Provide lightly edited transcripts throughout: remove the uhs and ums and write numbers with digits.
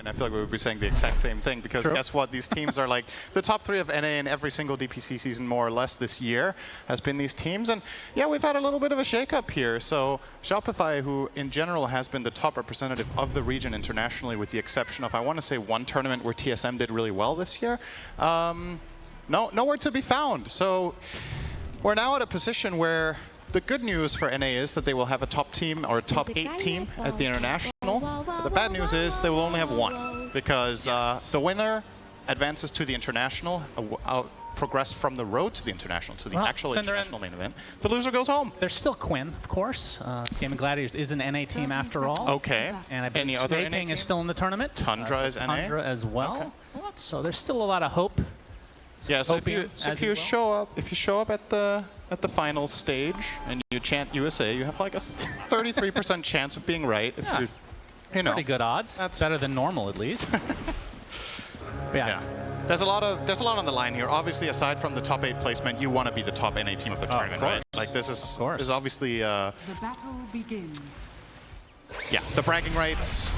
And I feel like we would be saying the exact same thing because True. guess what? These teams are like the top 3 of NA in every single DPC season, more or less, this year has been these teams. And yeah, we've had a little bit of a shakeup here. So Shopify, who in general has been the top representative of the region internationally, with the exception of, I want to say, one tournament where TSM did really well this year, nowhere to be found. So we're now at a position where the good news for NA is that they will have a top team or a top 8 team at the international. But the bad news is they will only have one because the winner advances to the international, progress from the road to the international, to the actual international main event. The loser goes home. There's still Quinn, of course. Gaming Gladiators is an NA team after all. Okay. And I believe Snaking is still in the tournament. Tundra is NA. Tundra as well. Okay. Well, so there's still a lot of hope. Yeah. So if you show up at the final stage and you chant USA, you have like a 33% chance of being right. If you know, pretty good odds. That's better than normal, at least. Yeah. There's a lot on the line here. Obviously, aside from the top 8 placement, you want to be the top NA team of the tournament, right? Like this is obviously the battle begins. Yeah, the bragging rights.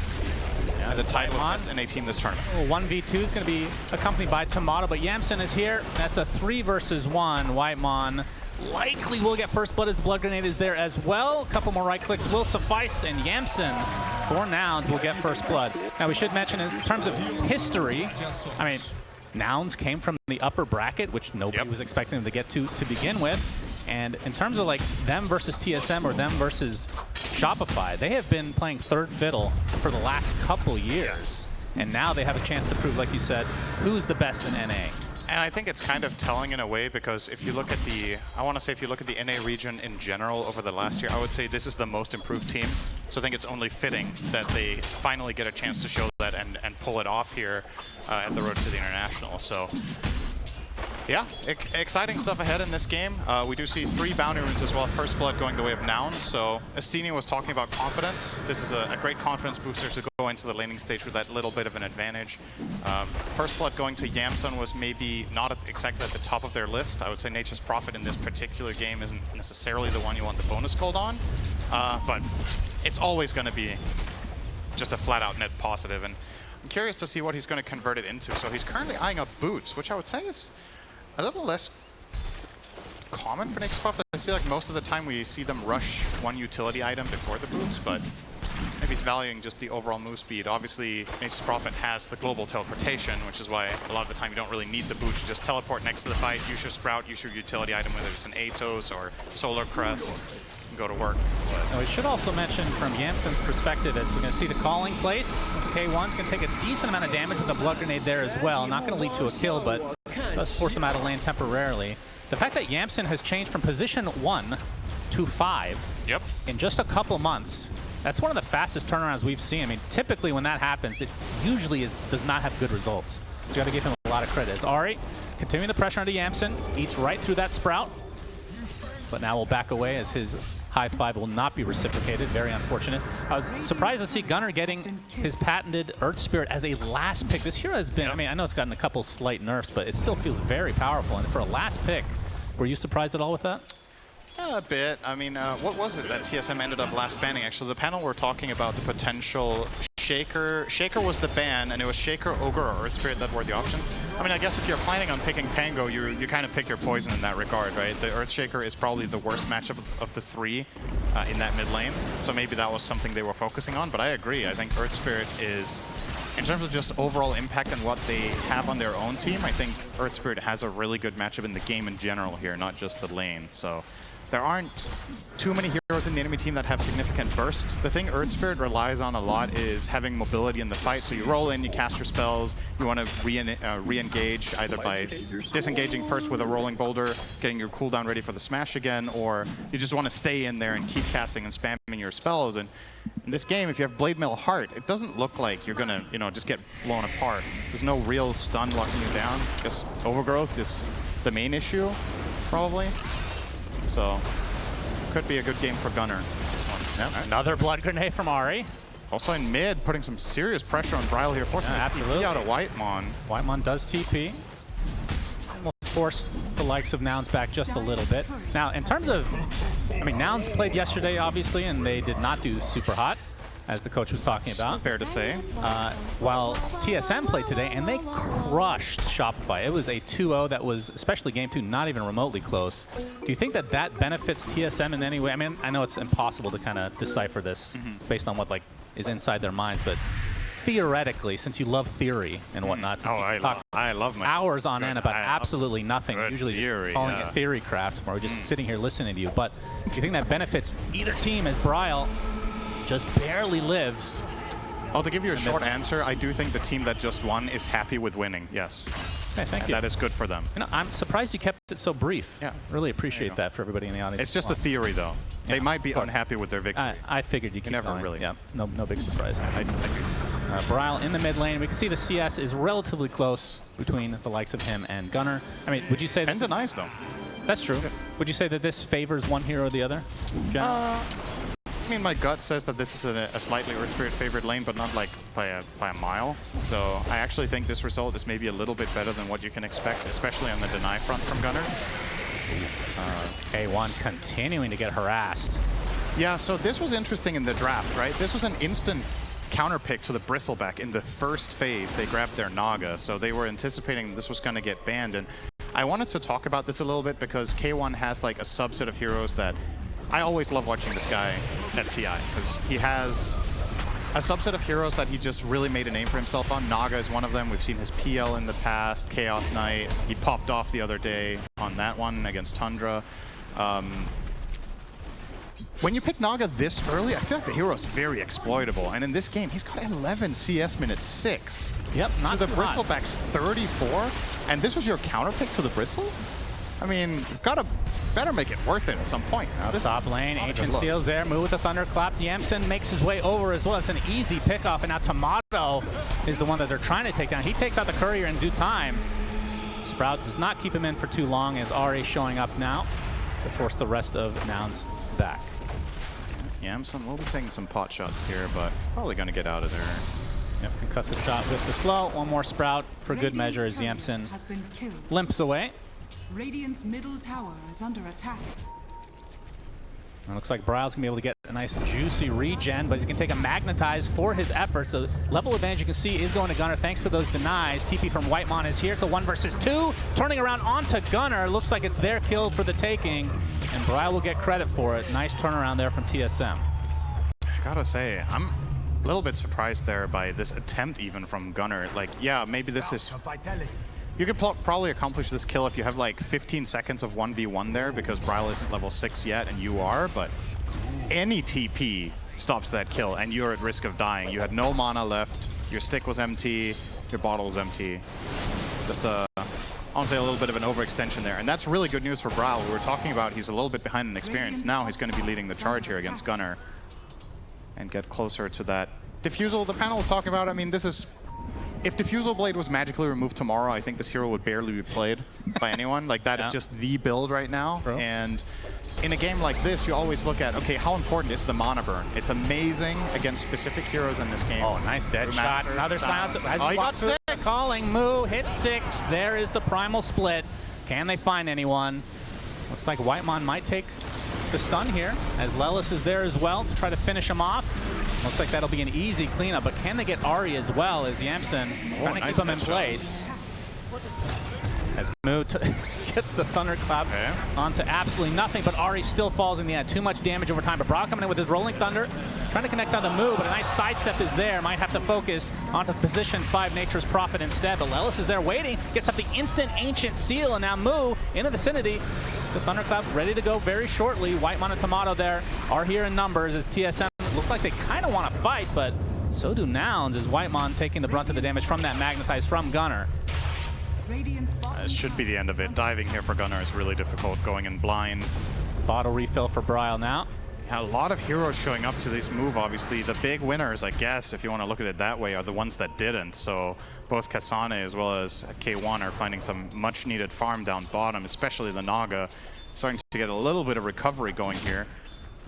Yeah, the title of best NA team this tournament. 1v2 is going to be accompanied by Tomato, but Yamsen is here. That's a 3 versus 1. Whitemon likely will get first blood as the blood grenade is there as well. A couple more right clicks will suffice, and Yamsen, 4 nouns, will get first blood. Now we should mention in terms of history, I mean, nouns came from the upper bracket, which nobody was expecting them to get to begin with. And in terms of like them versus TSM or them versus Shopify, they have been playing third fiddle for the last couple years. And now they have a chance to prove, like you said, who's the best in NA. And I think it's kind of telling in a way because if you look at the, I want to say if you look at the NA region in general over the last year, I would say this is the most improved team. So I think it's only fitting that they finally get a chance to show that and pull it off here at the road to the international. So yeah, exciting stuff ahead in this game. We do see 3 bounty runes as well. First blood going the way of nouns. So Estini was talking about confidence. This is a great confidence booster to go into the laning stage with that little bit of an advantage. First blood going to Yamsen was maybe not exactly at the top of their list. I would say Nature's Prophet in this particular game isn't necessarily the one you want the bonus gold on. But it's always going to be just a flat-out net positive. And I'm curious to see what he's going to convert it into. So he's currently eyeing up boots, which I would say is a little less common for Nature's Prophet. I see like most of the time we see them rush one utility item before the boots, but maybe he's valuing just the overall move speed. Obviously, Nature's Prophet has the global teleportation, which is why a lot of the time you don't really need the boot. You just teleport next to the fight, use your Sprout, use your utility item, whether it's an Atos or Solar Crest, and go to work. Now, we should also mention from Yamsen's perspective, as we're going to see the calling place, this K1's going to take a decent amount of damage with the blood grenade there as well. Not going to lead to a kill, but does force them out of lane temporarily. The fact that Yamsen has changed from position 1 to 5 in just a couple months, that's one of the fastest turnarounds we've seen. I mean, typically when that happens, it usually does not have good results. So you got to give him a lot of credit. As Ari continuing the pressure onto Yamsen, eats right through that Sprout, but now will back away as his high 5 will not be reciprocated. Very unfortunate. I was surprised to see Gunnar getting his patented Earth Spirit as a last pick. This hero has been, I mean, I know it's gotten a couple slight nerfs, but it still feels very powerful. And for a last pick, were you surprised at all with that? A bit. I mean, what was it that TSM ended up last banning? Actually, the panel were talking about the potential Shaker. Shaker was the ban, and it was Shaker, Ogre, or Earth Spirit that were the option. I mean, I guess if you're planning on picking Pango, you kind of pick your poison in that regard, right? The Earth Shaker is probably the worst matchup of the 3 in that mid lane, so maybe that was something they were focusing on, but I agree. I think Earth Spirit is, in terms of just overall impact and what they have on their own team, I think Earth Spirit has a really good matchup in the game in general here, not just the lane. So there aren't too many heroes in the enemy team that have significant burst. The thing Earth Spirit relies on a lot is having mobility in the fight. So you roll in, you cast your spells, you want to re-engage either by disengaging first with a rolling boulder, getting your cooldown ready for the smash again, or you just want to stay in there and keep casting and spamming your spells. And in this game, if you have Blade Mail Heart, it doesn't look like you're gonna, just get blown apart. There's no real stun locking you down. I guess Overgrowth is the main issue, probably. So, could be a good game for Gunnar, this one. Yep. Another blood grenade from Ari. Also in mid, putting some serious pressure on Bryle here, forcing a TP out of Whitemon. Whitemon does TP. And will force the likes of Nouns back just a little bit. Now, in terms of, I mean, Nouns played yesterday, obviously, and they did not do super hot. as the coach was talking about. Fair to say. While TSM played today, and they crushed Shopify. It was a 2-0 that was, especially game 2, not even remotely close. Do you think that that benefits TSM in any way? I mean, I know it's impossible to kind of decipher this based on what like is inside their minds, but theoretically, since you love theory and whatnot, I love my hours on end about absolutely nothing. Usually theory, just calling it theory craft, or we're just sitting here listening to you. But do you think that benefits either team as Bryle just barely lives? Well, to give you a short answer, I do think the team that just won is happy with winning. Yes. Okay, thank you. That is good for them. You know, I'm surprised you kept it so brief. Yeah. Really appreciate that for everybody in the audience. It's just a theory, though. They might be unhappy with their victory. I figured you keep never going. really. Yeah, no big surprise. I do. Bryle in the mid lane. We can see the CS is relatively close between the likes of him and Gunnar. I mean, would you say 10 denies, though. That's true. Would you say that this favors one hero or the other? I mean, my gut says that this is a slightly Earth Spirit favored lane, but not like by a mile. So I actually think this result is maybe a little bit better than what you can expect, especially on the deny front from Gunnar. K1 continuing to get harassed. Yeah, so this was interesting in the draft, right? This was an instant counter pick to the Bristleback in the first phase. They grabbed their Naga, so they were anticipating this was going to get banned. And I wanted to talk about this a little bit because K1 has like a subset of heroes that I always love watching this guy at TI because he has a subset of heroes that he just really made a name for himself on. Naga is one of them. We've seen his PL in the past, Chaos Knight. He popped off the other day on that one against Tundra. When you pick Naga this early, I feel like the hero is very exploitable. And in this game, he's got 11 CS minutes, 6. Yep, not to the too hot. Bristleback's 34. And this was your counter pick to the Bristle? I mean, you've got to better make it worth it at some point. Top lane, Ancient steals there, move with the Thunderclap. Yamsen makes his way over as well. It's an easy pickoff, and now Tomato is the one that they're trying to take down. He takes out the Courier in due time. Sprout does not keep him in for too long as Ari showing up now to force the rest of Nouns back. Yamsen will be taking some pot shots here, but probably going to get out of there. Yep, concussive shot with the slow. One more Sprout for good measure as Yamsen limps away. Radiant's middle tower is under attack. It looks like Bryle's gonna be able to get a nice juicy regen, but he's gonna take a magnetize for his efforts. The level advantage you can see is going to Gunnar thanks to those denies. TP from Whitemon is here. It's a 1 versus 2. Turning around onto Gunnar. Looks like it's their kill for the taking, and Bryle will get credit for it. Nice turnaround there from TSM. I gotta say, I'm a little bit surprised there by this attempt even from Gunnar. Like, yeah, maybe this is... You could probably accomplish this kill if you have like 15 seconds of 1v1 there because Bryle isn't level 6 yet and you are, but any TP stops that kill and you're at risk of dying. You had no mana left, your stick was empty, your bottle was empty. Just I want to say a little bit of an overextension there, and that's really good news for Bryle. We were talking about he's a little bit behind in experience. Now he's going to be leading the charge here against Gunnar and get closer to that Diffusal the panel was talking about. I mean, this is... If Diffusal Blade was magically removed tomorrow, I think this hero would barely be played by anyone. Like, that is just the build right now. Bro. And in a game like this, you always look at, okay, how important is the mana burn? It's amazing against specific heroes in this game. Oh, nice dead shot. Another silence. Oh, he got 6. Calling, Moo, hit 6. There is the primal split. Can they find anyone? Looks like Whitemon might take the stun here, as Lelis is there as well to try to finish him off. Looks like that'll be an easy cleanup, but can they get Ari as well as Yamsen trying to keep him in place? As Moo gets the Thunderclap onto absolutely nothing, but Ari still falls in the end. Too much damage over time, but Brock coming in with his Rolling Thunder, trying to connect on the Moo, but a nice sidestep is there. Might have to focus onto position 5 Nature's Prophet instead, but Lelis is there waiting, gets up the instant Ancient Seal, and now Moo in the vicinity. The Thunderclap ready to go very shortly. Whitemon and Tomato there are here in numbers as TSM look like they kind of want to fight, but so do Nouns as Whitemon taking the brunt of the damage from that Magnetize from Gunnar. This should be the end of it. Diving here for Gunnar is really difficult, going in blind. Bottle refill for Bryle now. Yeah, a lot of heroes showing up to this move, obviously. The big winners, I guess, if you want to look at it that way, are the ones that didn't. So both Kasane as well as K1 are finding some much-needed farm down bottom, especially the Naga, starting to get a little bit of recovery going here.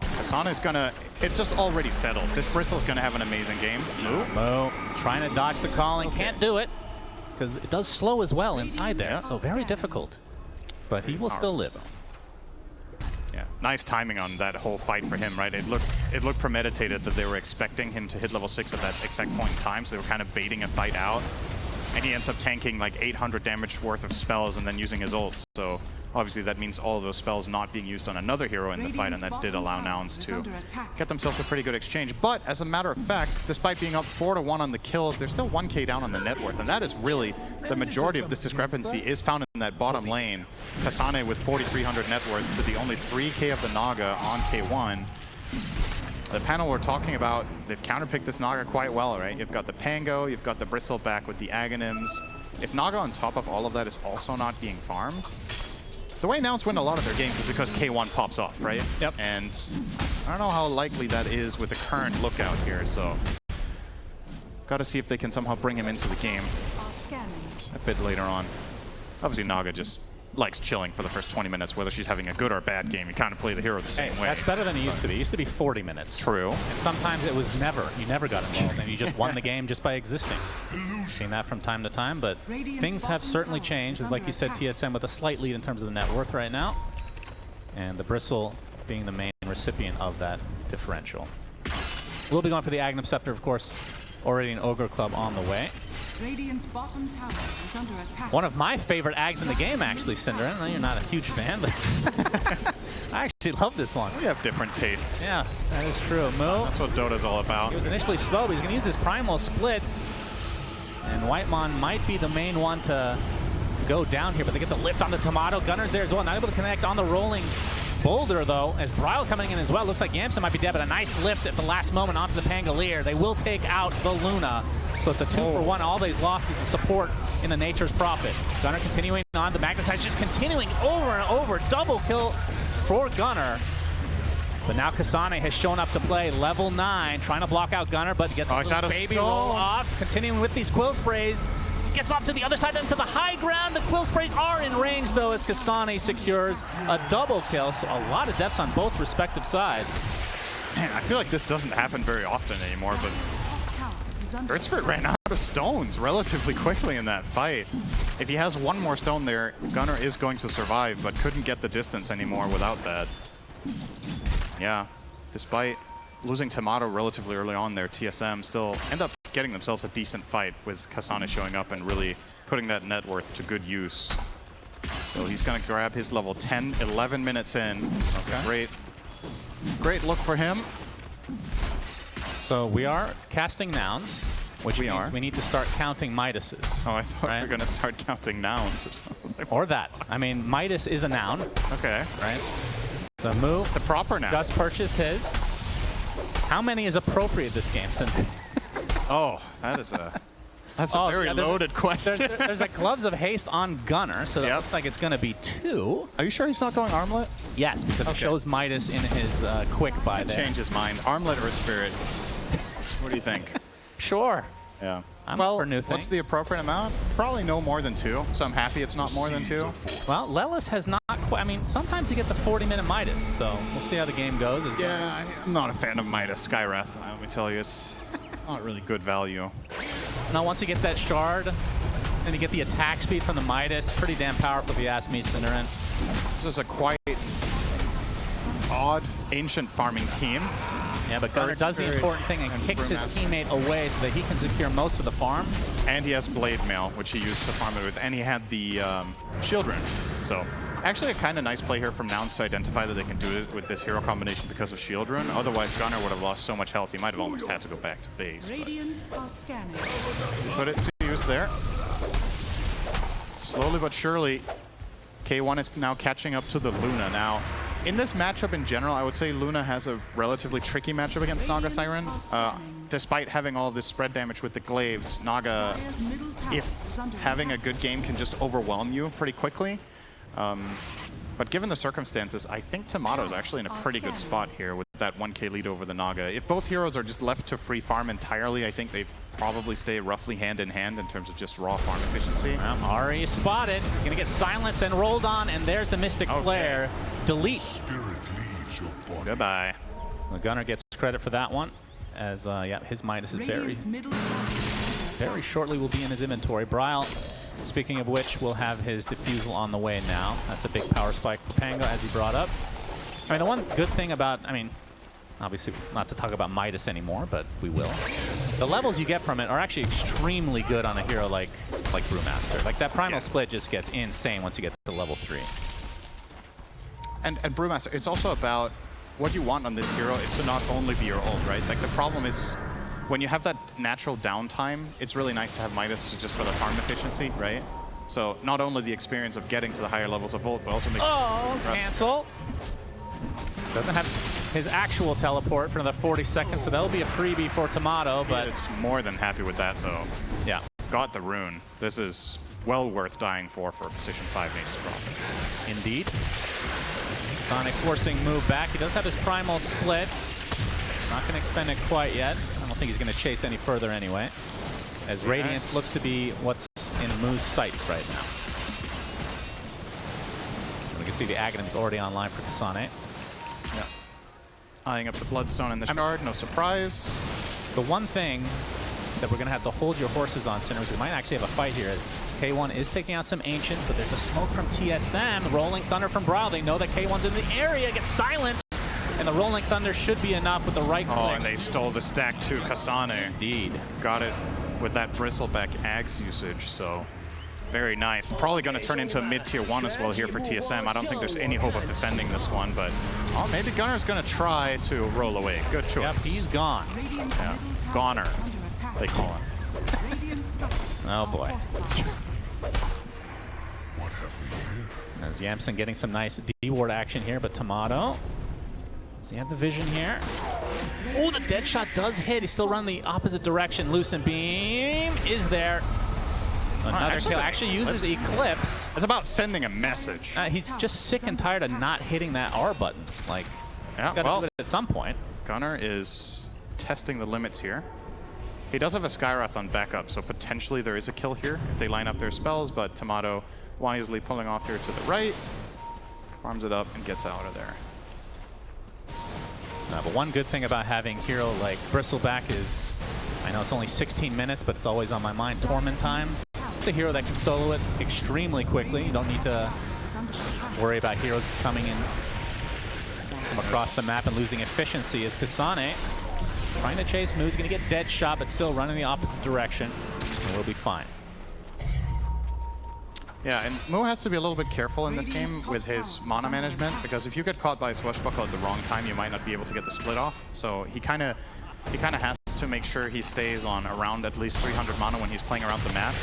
Kasane is gonna, it's just already settled. This Bristle's gonna have an amazing game. Moo trying to dodge the calling, can't do it, because it does slow as well inside there, so very difficult. But he will still live. Yeah, nice timing on that whole fight for him, right? It looked premeditated that they were expecting him to hit level 6 at that exact point in time, so they were kind of baiting a fight out. And he ends up tanking like 800 damage worth of spells and then using his ult. So obviously that means all of those spells not being used on another hero in the fight, and that did allow nouns to get themselves a pretty good exchange. But as a matter of fact, despite being up 4-1 on the kills, they're still 1k down on the net worth, and that is really the majority of this discrepancy is found in that bottom lane. Kasane with 4,300 net worth to the only 3k of the Naga on K1. The panel we're talking about, they've counterpicked this Naga quite well, right? You've got the Pango, you've got the Bristleback with the Aghanims. If Naga on top of all of that is also not being farmed, the way nouns win a lot of their games is because K1 pops off, right? Yep. And I don't know how likely that is with the current lookout here, so got to see if they can somehow bring him into the game a bit later on. Obviously, Naga just likes chilling for the first 20 minutes, whether she's having a good or a bad game. You kind of play the hero the same way. That's better than it used to be. It used to be 40 minutes. True. And sometimes it was never. You never got involved, and you just won the game just by existing. Seen that from time to time, but things have certainly changed. As like you said, TSM with a slight lead in terms of the net worth right now, and the Bristle being the main recipient of that differential. We'll be going for the Aghanim Scepter, of course. Already an Ogre Club on the way. Radiant's bottom tower is under attack. One of my favorite Ags in the game, actually, Cinder. I know you're not a huge fan, but I actually love this one. We have different tastes. Yeah, that is true. Mo. That's what Dota's all about. He was initially slow, but he's going to use his Primal Split. And Whitemon might be the main one to go down here, but they get the lift on the Tomato. Gunner's there as well. Not able to connect on the rolling Boulder, though, as Bryle coming in as well. Looks like Yamson might be dead, but a nice lift at the last moment onto the Pangolier. They will take out the Luna. So it's a 2-for-1. All they've lost is the support in the Nature's Prophet. Gunner continuing on. The Magnetize just continuing over and over. Double kill for Gunner. But now Kasane has shown up to play. Level 9, trying to block out Gunner, but gets a baby roll off. Continuing with these Quill Sprays. Gets off to the other side, then to the high ground. The Quill Sprays are in range, though, as Kasane secures a double kill. So a lot of deaths on both respective sides. Man, I feel like this doesn't happen very often anymore, but Earthspirit ran out of stones relatively quickly in that fight. If he has one more stone there, Gunner is going to survive, but couldn't get the distance anymore without that. Yeah, despite losing Tomato relatively early on there, TSM still end up getting themselves a decent fight with Kasane showing up and really putting that net worth to good use. So he's going to grab his level 10, 11 minutes in. That's a great look for him. So we are casting nouns, which means we need to start counting Midases. Oh, I thought we were going to start counting nouns or something. Or that. I mean, Midas is a noun. Okay. Right? The move. It's a proper noun. Gus purchased his. How many is appropriate this game, Cinder? Oh, that's a very loaded question. There's a Gloves of Haste on Gunner, so that looks like it's going to be 2. Are you sure he's not going Armlet? Yes, because it shows Midas in his quick buy there. Change his mind. Armlet or Spirit? What do you think? Sure. Yeah. I'm up for new things. What's the appropriate amount? Probably no more than 2, so I'm happy it's not more than 2. Well, Lelis has not quite, I mean, sometimes he gets a 40-minute Midas, so we'll see how the game goes. Yeah, I'm not a fan of Midas. Skywrath, let me tell you, it's not really good value. Now, once you get that shard, and you get the attack speed from the Midas, pretty damn powerful if you ask me, Cinderin. This is a quite odd ancient farming team. Yeah, but Gunner does the important thing and kicks his teammate away so that he can secure most of the farm. And he has Blade Mail, which he used to farm it with, and he had the Shield Rune. So actually a kind of nice play here from Nouns to identify that they can do it with this hero combination because of Shield Rune. Otherwise, Gunner would have lost so much health, he might have almost had to go back to base. Radiant are scanning. Put it to use there. Slowly but surely, K1 is now catching up to the Luna. Now, in this matchup in general, I would say Luna has a relatively tricky matchup against Naga Siren. Despite having all of this spread damage with the glaives, Naga, if having a good game, can just overwhelm you pretty quickly. But given the circumstances, I think Tomato is actually in a pretty good spot here with that 1k lead over the Naga. If both heroes are just left to free farm entirely, I think they probably stay roughly hand in hand in terms of just raw farm efficiency. Ari is spotted. He's going to get silenced and rolled on, and there's the Mystic Flare. Delete. Spirit leaves your body. Goodbye. The Gunner gets credit for that one, as yeah, his Midas is very shortly will be in his inventory. Bryle, speaking of which, will have his Diffusal on the way now. That's a big power spike for Pango, as he brought up. I mean, the one good thing about, I mean, obviously not to talk about Midas anymore, but we will. The levels you get from it are actually extremely good on a hero like Brewmaster. Like that Primal Split just gets insane once you get to level 3. And Brewmaster, it's also about what you want on this hero is to not only be your ult, right? Like the problem is when you have that natural downtime, it's really nice to have Midas just for the farm efficiency, right? So not only the experience of getting to the higher levels of ult, but also cancel. Doesn't have his actual teleport for another 40 seconds, so that'll be a freebie for Tomato, but... He is more than happy with that, though. Yeah. Got the rune. This is well worth dying for a position 5 Nature's Prophet. Indeed. Sonic forcing move back. He does have his Primal Split. Not going to expend it quite yet. I don't think he's going to chase any further anyway, as Radiance looks to be what's in Moo's sights right now. We can see the Aghanim's already online for Kasane. Yeah. Eyeing up the Bloodstone and the Shard, no surprise. The one thing that we're going to have to hold your horses on, Sinners, we might actually have a fight here, as K1 is taking out some Ancients, but there's a smoke from TSM, Rolling Thunder from Brawl. They know that K1's in the area, gets silenced, and the Rolling Thunder should be enough with the right click. Oh, and they stole the stack too, Kasane. Indeed. Got it with that Bristleback Axe usage, so very nice. Probably going to turn into a mid-tier 1 as well here for TSM. I don't think there's any hope of defending this one, but maybe Gunner's going to try to roll away. Good choice. Yep, he's gone. Yeah. Goner, they call him. Oh boy. What have we here? As Yamson getting some nice D-ward action here, but Tomato, does he have the vision here? Oh, the dead shot does hit. He's still running the opposite direction. Lucent Beam is there. Another kill. Actually uses Eclipse. It's about sending a message. He's just sick and tired of not hitting that R button. Like, yeah, gotta do it at some point. Gunner is testing the limits here. He does have a Skywrath on backup, so potentially there is a kill here if they line up their spells, but Tomato wisely pulling off here to the right, farms it up and gets out of there. But one good thing about having hero like Bristleback is, I know it's only 16 minutes, but it's always on my mind, Torment Time. It's a hero that can solo it extremely quickly. You don't need to worry about heroes coming in from across the map and losing efficiency, as Kasane trying to chase Moo's going to get dead shot, but still running the opposite direction, and we'll be fine. Yeah, and Moo has to be a little bit careful in this game with his mana management, because if you get caught by a Swashbuckle at the wrong time, you might not be able to get the split off. So he kind of has to make sure he stays on around at least 300 mana when he's playing around the map.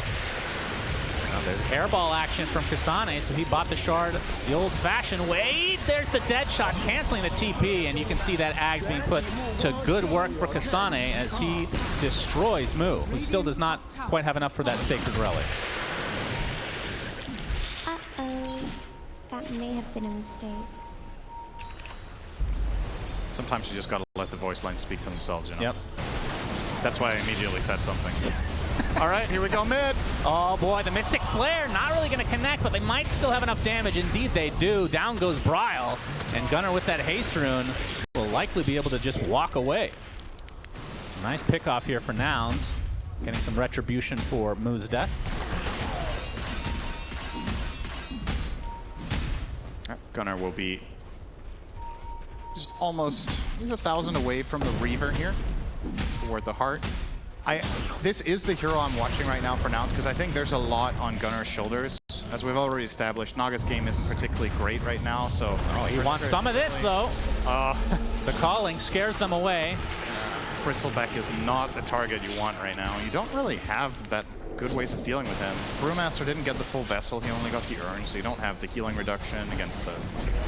There's hairball action from Kasane, so he bought the shard the old-fashioned way. There's the dead shot, canceling the TP, and you can see that Ags being put to good work for Kasane as he destroys Moo, who still does not quite have enough for that Sacred Relic. Uh-oh. That may have been a mistake. Sometimes you just gotta let the voice lines speak for themselves, you know? Yep. That's why I immediately said something. All right, here we go mid. Oh boy, the Mystic Flare not really going to connect, but they might still have enough damage. Indeed they do. Down goes Bryle, and Gunner with that haste rune will likely be able to just walk away. Nice pick off here for Nouns, getting some retribution for Moo's death. Gunner will be he's 1,000 away from the Reaver here toward the heart. This is the hero I'm watching right now for Nouns, because I think there's a lot on Gunner's shoulders. As we've already established, Naga's game isn't particularly great right now, so... Oh, he wants some of this, though. The calling scares them away. Bristleback is not the target you want right now. You don't really have that good ways of dealing with him. Brewmaster didn't get the full vessel, he only got the urn, so you don't have the healing reduction against the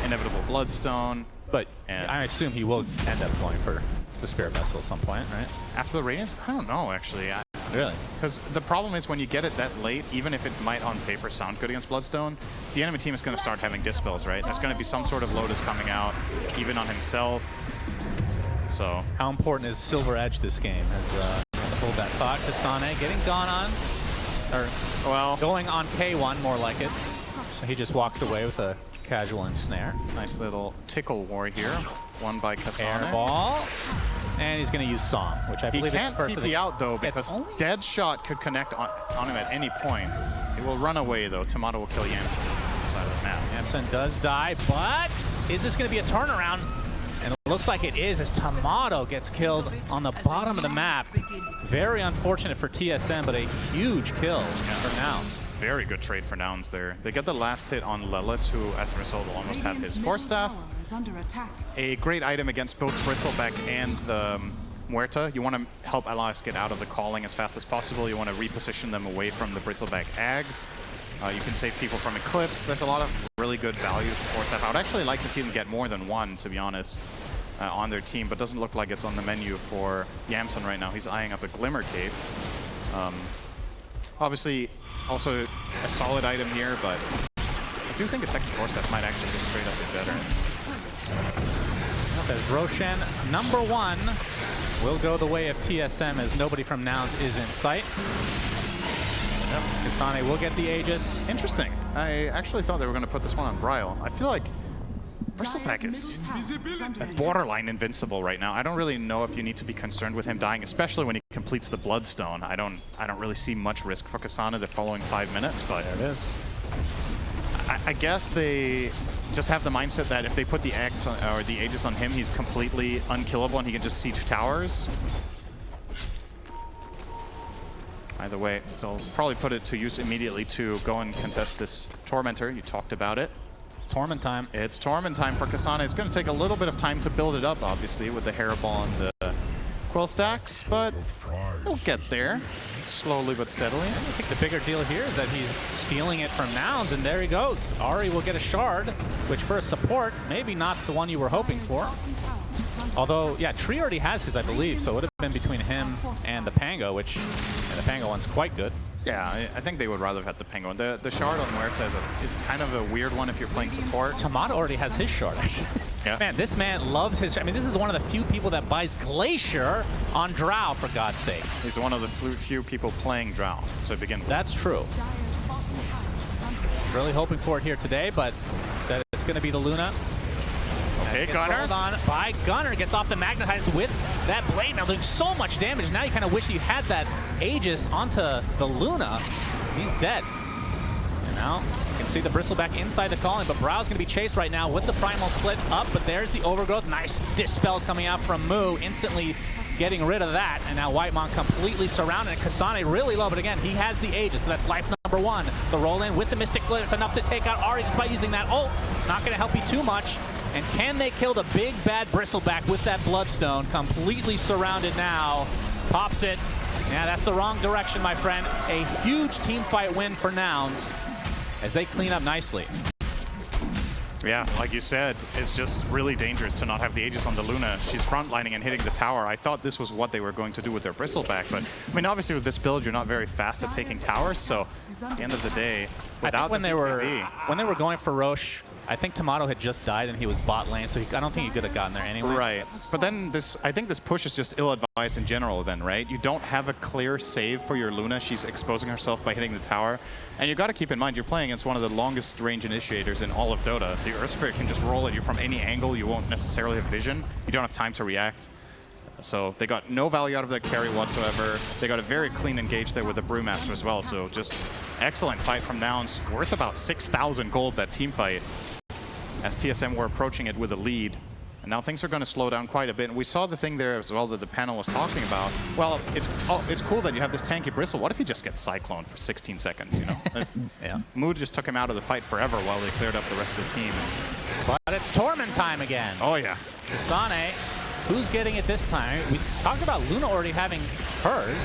inevitable Bloodstone. But I assume he will end up going for the Spirit Vessel at some point, right? After the Radiance? I don't know, actually. Really? Because the problem is when you get it that late, even if it might on paper sound good against Bloodstone, the enemy team is going to start having Dispels, right? There's going to be some sort of Lotus coming out, even on himself. So... How important is Silver Edge this game? As to hold that thought, Kasane getting gone on, or well, going on K1, more like it. So he just walks away with a casual ensnare. Nice little tickle war here, won by Kasane. Airball, and he's going to use Song, which I believe he can't TP out though, because Dead Shot could connect on him at any point. It will run away though. Tomato will kill Yamson on the side of the map. Yamson does die, but Is this going to be a turnaround? And it looks like it is, as Tomato gets killed on the bottom of the map. Very unfortunate for TSM, but a huge kill for Nouns. Very good trade for Nouns there. They get the last hit on Lelis, who as a result will almost have his Force Staff. A great item against both Bristleback and the Muerta. You want to help allies get out of the calling as fast as possible. You want to reposition them away from the Bristleback Ags. You can save people from Eclipse. There's a lot of really good value for Force Staff. I would actually like to see them get more than one, to be honest, on their team, but doesn't look like it's on the menu for Yamson right now. He's eyeing up a Glimmer Cave. Obviously, also a solid item here, but I do think a second Force Staff might actually just straight up be better. As Roshan, #1, will go the way of TSM as nobody from Nouns is in sight. Kasane will get the Aegis. Interesting. I actually thought they were going to put this one on Bryle. I feel like Bristleback is borderline invincible right now. I don't really know if you need to be concerned with him dying, especially when he completes the Bloodstone. I don't really see much risk for Kasane the following 5 minutes, but there it is. I guess they just have the mindset that if they put the Axe on, or the Aegis on him, he's completely unkillable and he can just siege towers. Either way, they'll probably put it to use immediately to go and contest this Tormentor. You talked about it. Torment time. It's Torment time for Kasane. It's going to take a little bit of time to build it up, obviously, with the Hairball and the Quill Stacks, but we'll get there, slowly but steadily. I think the bigger deal here is that he's stealing it from Nouns, and there he goes. Ari will get a shard, which for a support, maybe not the one you were hoping for. Although, yeah, Tree already has his, I believe, so it would have been between him and the Pango, which the Pango one's quite good. Yeah, I think they would rather have had the Penguin. The shard on Muerta is kind of a weird one if you're playing support. Tomato already has his shard, actually. Yeah. Man, this man loves his... I mean, this is one of the few people that buys Glacier on Drow, for God's sake. He's one of the few people playing Drow to begin with. That's true. Really hoping for it here today, but instead it's going to be the Luna. Okay, Gunner. Rolled on by Gunner, gets off the Magnetize with that Blade Mail, doing so much damage. Now you kind of wish you had that Aegis onto the Luna. He's dead. And now you can see the Bristleback inside the calling, but Brow's going to be chased right now with the Primal Split up, but there's the Overgrowth. Nice Dispel coming out from Moo, instantly getting rid of that. And now Whitemon completely surrounded. Kasane really low, but again, he has the Aegis, so that's life #1. The roll in with the Mystic Glitch, it's enough to take out Ari just by using that ult. Not going to help you too much. And can they kill the big bad Bristleback with that Bloodstone? Completely surrounded now. Pops it. Yeah, that's the wrong direction, my friend. A huge team fight win for Nouns as they clean up nicely. Yeah, like you said, it's just really dangerous to not have the Aegis on the Luna. She's frontlining and hitting the tower. I thought this was what they were going to do with their Bristleback, but I mean, obviously with this build, you're not very fast at taking towers, so at the end of the day, without when they were going for Roche, I think Tomato had just died and he was bot lane, so I don't think he could have gotten there anyway. Right, but then I think this push is just ill-advised in general then, right? You don't have a clear save for your Luna. She's exposing herself by hitting the tower. And you got to keep in mind, you're playing against one of the longest range initiators in all of Dota. The Earth Spirit can just roll at you from any angle. You won't necessarily have vision. You don't have time to react. So they got no value out of their carry whatsoever. They got a very clean engage there with the Brewmaster as well. So just excellent fight from Nouns. Worth about 6,000 gold, that team fight, as TSM were approaching it with a lead. And now things are going to slow down quite a bit. And we saw the thing there as well that the panel was talking about. Well, it's cool that you have this tanky Bristle. What if he just gets Cyclone for 16 seconds, you know? Yeah. Mood just took him out of the fight forever while they cleared up the rest of the team. But it's Torment time again. Oh, yeah. Kasane, who's getting it this time? We talked about Luna already having hers.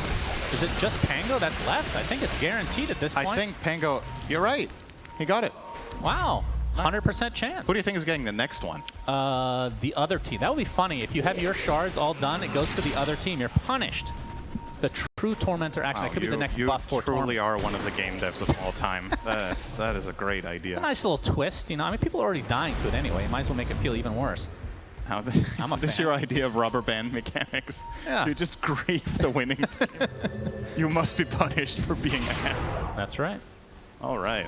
Is it just Pango that's left? I think it's guaranteed at this point. I think Pango, you're right. He got it. Wow. 100% chance. Who do you think is getting the next one? The other team. That would be funny. If you have your shards all done, it goes to the other team. You're punished. The true Tormentor action. That could be the next buff for Torment. You truly are one of the game devs of all time. That is a great idea. It's a nice little twist, you know. I mean, people are already dying to it anyway. You might as well make it feel even worse. This is your idea of rubber band mechanics. Yeah. You just grieve the winning team. You must be punished for being a hand. That's right. All right.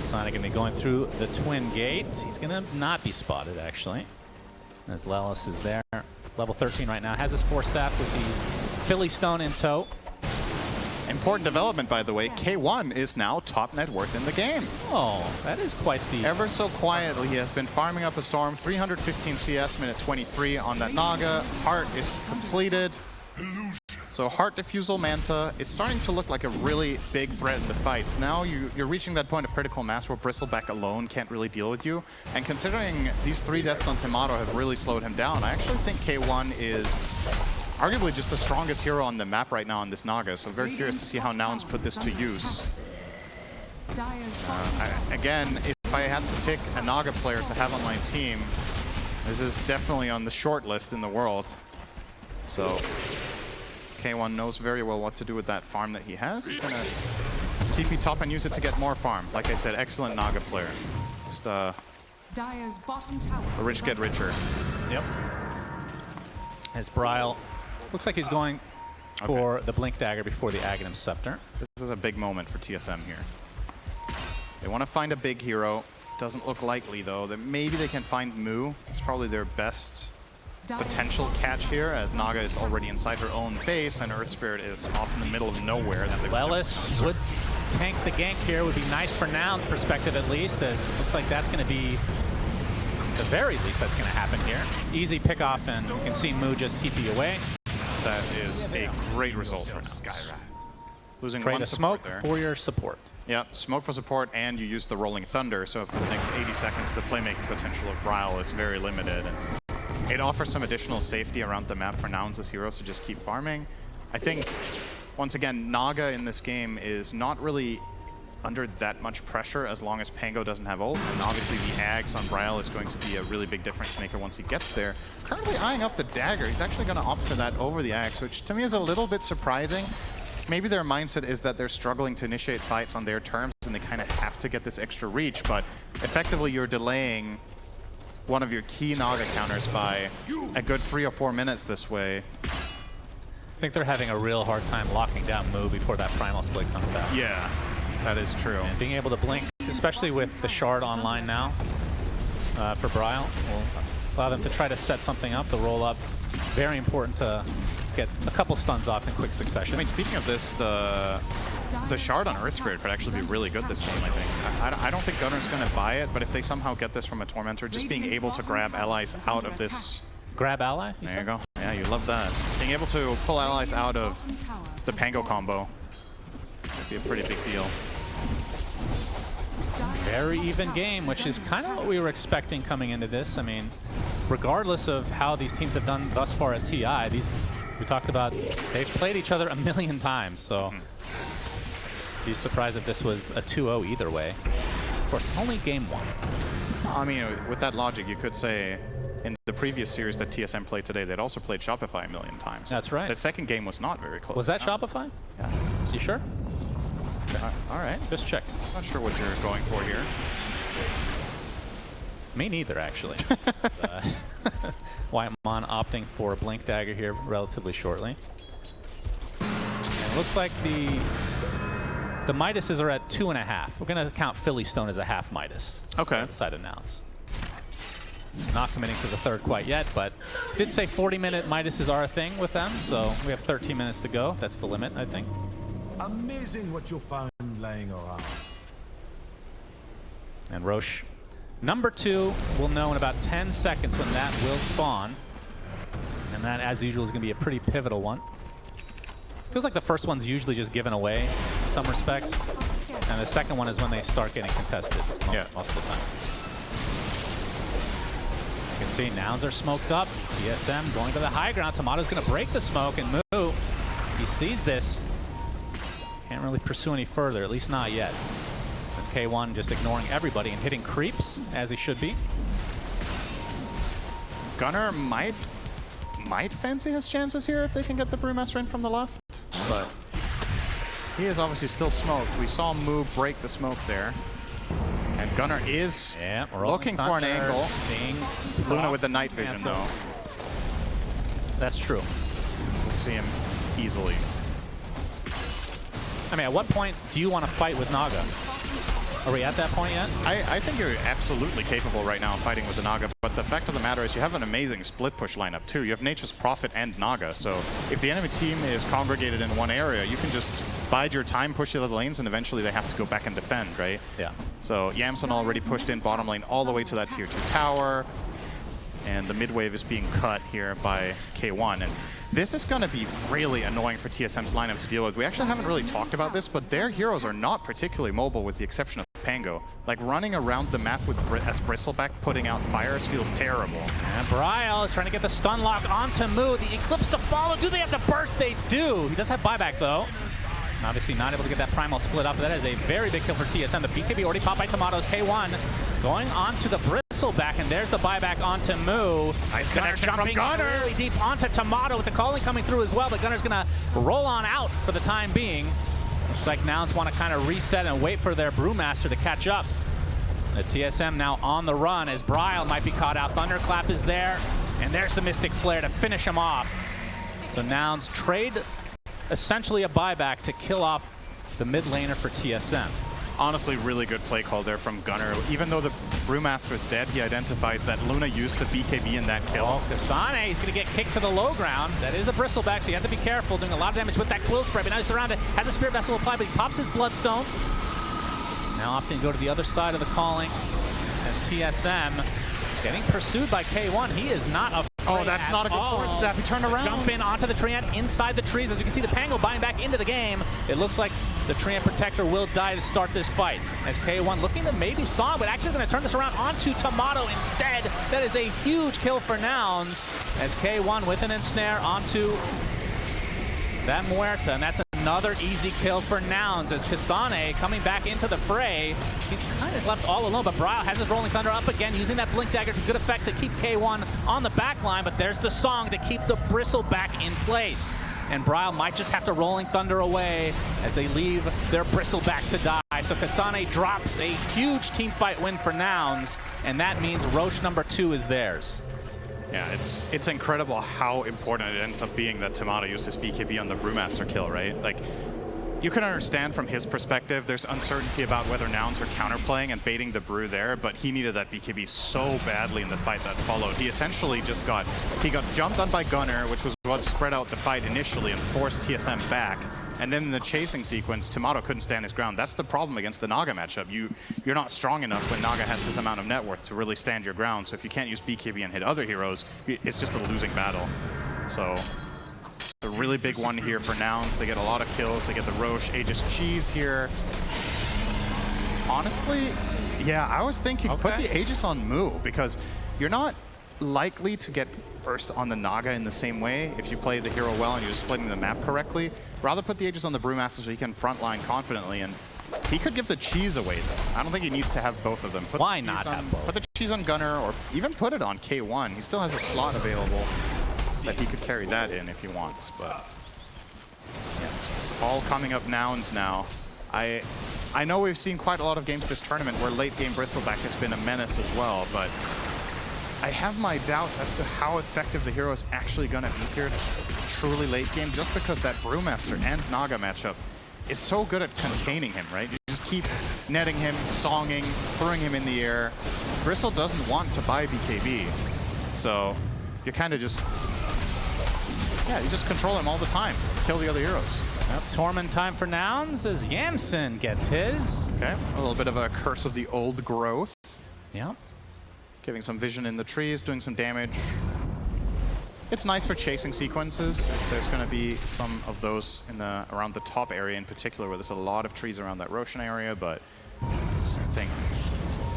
Sonic going to be going through the twin gate. He's going to not be spotted, actually, as Lelis is there. Level 13 right now. Has his Force Staff with the Philly Stone in tow. Important development, by the way, K1 is now top net worth in the game. Oh, that is quite the... Ever so quietly, he has been farming up a storm. 315 CS, minute 23 on that Naga. Heart is completed. So Heart Diffusal Manta is starting to look like a really big threat in the fights. Now you're reaching that point of critical mass where Bristleback alone can't really deal with you. And considering these 3 deaths on Tomato have really slowed him down, I actually think K1 is arguably just the strongest hero on the map right now on this Naga. So very curious to see how nouns put this to use. Again, if I had to pick a Naga player to have on my team, this is definitely on the short list in the world. So K1 knows very well what to do with that farm that he has. He's gonna TP top and use it to get more farm. Like I said, excellent Naga player. Just Dire's bottom tower. the rich get richer. Yep. As Bryle looks like he's going for the Blink Dagger before the Aghanim Scepter. This is a big moment for TSM here. They want to find a big hero. Doesn't look likely though. That maybe they can find Mu. It's probably their best potential catch here, as Naga is already inside her own base and Earth Spirit is off in the middle of nowhere. Lelis would tank the gank here. Would be nice for Noun's perspective at least. As it looks like that's going to be, at the very least, that's going to happen here. Easy pick off, and you can see Mu just TP away. That is a great result for Nouns. Losing Trade one a smoke there. for your support. Yep, smoke for support, and you use the Rolling Thunder, so for the next 80 seconds, the playmaking potential of Bryle is very limited. And it offers some additional safety around the map for Nouns as heroes to just keep farming. I think, once again, Naga in this game is not really under that much pressure as long as Pango doesn't have ult, and obviously the Ags on Bryle is going to be a really big difference maker once he gets there. Currently eyeing up the Dagger. He's actually going to opt for that over the Ags, which to me is a little bit surprising. Maybe their mindset is that they're struggling to initiate fights on their terms and they kind of have to get this extra reach, but effectively you're delaying one of your key Naga counters by a good 3 or 4 minutes this way. I think they're having a real hard time locking down Mu before that Primal Split comes out. Yeah, that is true. And being able to blink, especially with the Shard online now for Bryle, will allow them to try to set something up, the roll up. Very important to get a couple stuns off in quick succession. I mean, speaking of this, the Shard on Earth Spirit could actually be really good this game, I think. I don't think Gunner's going to buy it, but if they somehow get this from a Tormentor, just being able to grab allies out of this... Grab ally? There you go. Yeah, you love that. Being able to pull allies out of the Pango combo would be a pretty big deal. Very even game, which is kind of what we were expecting coming into this. I mean, regardless of how these teams have done thus far at TI, we talked about, they've played each other a million times, so be surprised if this was a 2-0 either way. Of course, it's only game 1. I mean, with that logic, you could say in the previous series that TSM played today, they'd also played Shopify a million times. That's right. The second game was not very close. Was that Shopify? Yeah. You sure? All right. Just check. Not sure what you're going for here. Me neither, actually. Why I'm on opting for a Blink Dagger here relatively shortly. And it looks like the Midases are at 2.5. We're going to count Philly Stone as a half Midas. Okay. Side of Nouns. Not committing to the third quite yet, but did say 40-minute Midases are a thing with them, so we have 13 minutes to go. That's the limit, I think. Amazing what you'll find laying around. And Roche, number 2, will know in about 10 seconds when that will spawn. And that, as usual, is going to be a pretty pivotal one. Feels like the first one's usually just given away in some respects. And the second one is when they start getting contested most of the time. You can see Nouns are smoked up. TSM going to the high ground. Tomato's going to break the smoke, and Mu, he sees this. Can't really pursue any further, at least not yet. As K1 just ignoring everybody and hitting creeps, as he should be. Gunner might fancy his chances here if they can get the Brewmaster in from the left, but he is obviously still smoked. We saw Mu break the smoke there. And Gunner is looking for an angle. Luna with the night vision, though. That's true. We'll see him easily. I mean, at what point do you want to fight with Naga? Are we at that point yet? I think you're absolutely capable right now of fighting with the Naga, but the fact of the matter is you have an amazing split push lineup too. You have Nature's Prophet and Naga, so if the enemy team is congregated in one area, you can just bide your time, push the other lanes, and eventually they have to go back and defend, right? Yeah. So Yamsen already pushed in bottom lane all the way to that tier 2 tower, and the mid wave is being cut here by K1. And this is going to be really annoying for TSM's lineup to deal with. We actually haven't really talked about this, but their heroes are not particularly mobile with the exception of Pango. Like running around the map with as Bristleback putting out fires feels terrible. And Bryle is trying to get the stun lock onto Moo. The Eclipse to follow. Do they have the burst? They do. He does have buyback though. And obviously not able to get that primal split up. That is a very big kill for TSM. The BKB already popped by Tomatoes. K1 going on to the Bristleback, and there's the buyback onto Moo. Nice Gunner connection from jumping Gunner. really deep onto Tomato with the calling coming through as well, but Gunner's gonna roll on out for the time being. Looks like Nouns want to kind of reset and wait for their Brewmaster to catch up. The TSM now on the run as Bryle might be caught out. Thunderclap is there, and there's the Mystic Flare to finish him off. So Nouns trade essentially a buyback to kill off the mid laner for TSM. Honestly, really good play call there from Gunner. Even though the Brewmaster is dead, he identifies that Luna used the BKB in that kill. Oh, Kasane, he's going to get kicked to the low ground. That is a Bristleback, so you have to be careful. Doing a lot of damage with that Quill Spray, but now he's surrounded. Has a Spirit Vessel applied, but he pops his Bloodstone. Now opting to go to the other side of the calling as TSM getting pursued by K1. He is not afraid. Oh, that's not a good force staff. He turned around. Jump in onto the Treant inside the trees. As you can see, the Pango buying back into the game. It looks like the Treant Protector will die to start this fight. As K1 looking to maybe saw, but actually going to turn this around onto Tomato instead. That is a huge kill for Nouns. As K1 with an ensnare onto that Muerta, and that's another easy kill for Nouns as Kasane coming back into the fray. He's kind of left all alone, but Bryle has his Rolling Thunder up again, using that Blink Dagger to good effect to keep K1 on the back line, but there's the song to keep the Bristleback in place. And Bryle might just have to Rolling Thunder away as they leave their Bristleback to die. So Kasane drops a huge team fight win for Nouns, and that means Roche #2 is theirs. Yeah, it's incredible how important it ends up being that Tomato used his BKB on the Brewmaster kill, right? Like, you can understand from his perspective, there's uncertainty about whether Nouns are counterplaying and baiting the Brew there, but he needed that BKB so badly in the fight that followed. He essentially just got jumped on by Gunner, which was what spread out the fight initially and forced TSM back. And then in the chasing sequence, Tomato couldn't stand his ground. That's the problem against the Naga matchup. You're not strong enough when Naga has this amount of net worth to really stand your ground. So if you can't use BKB and hit other heroes, it's just a losing battle. So it's a really big one here for Nouns. They get a lot of kills. They get the Roche Aegis Cheese here. Honestly, yeah, I was thinking put the Aegis on Moo, because you're not likely to get burst on the Naga in the same way if you play the hero well and you're splitting the map correctly. Rather put the Aegis on the Brewmaster so he can frontline confidently, and he could give the cheese away though. I don't think he needs to have both of them. Why not have both? Put the cheese on Gunner, or even put it on K1. He still has a slot available that he could carry that in if he wants, but yeah, it's all coming up Nouns now. I know we've seen quite a lot of games this tournament where late game Bristleback has been a menace as well, but I have my doubts as to how effective the hero is actually going to be here truly late game, just because that Brewmaster and Naga matchup is so good at containing him, right? You just keep netting him, songing, throwing him in the air. Bristle doesn't want to buy BKB, so you kind of just, yeah, you just control him all the time, kill the other heroes. Yep, Torment time for Nouns as Yamsen gets his. Okay, a little bit of a curse of the old growth. Yep. Giving some vision in the trees, doing some damage. It's nice for chasing sequences. There's going to be some of those in the around the top area in particular, where there's a lot of trees around that Roshan area, but I think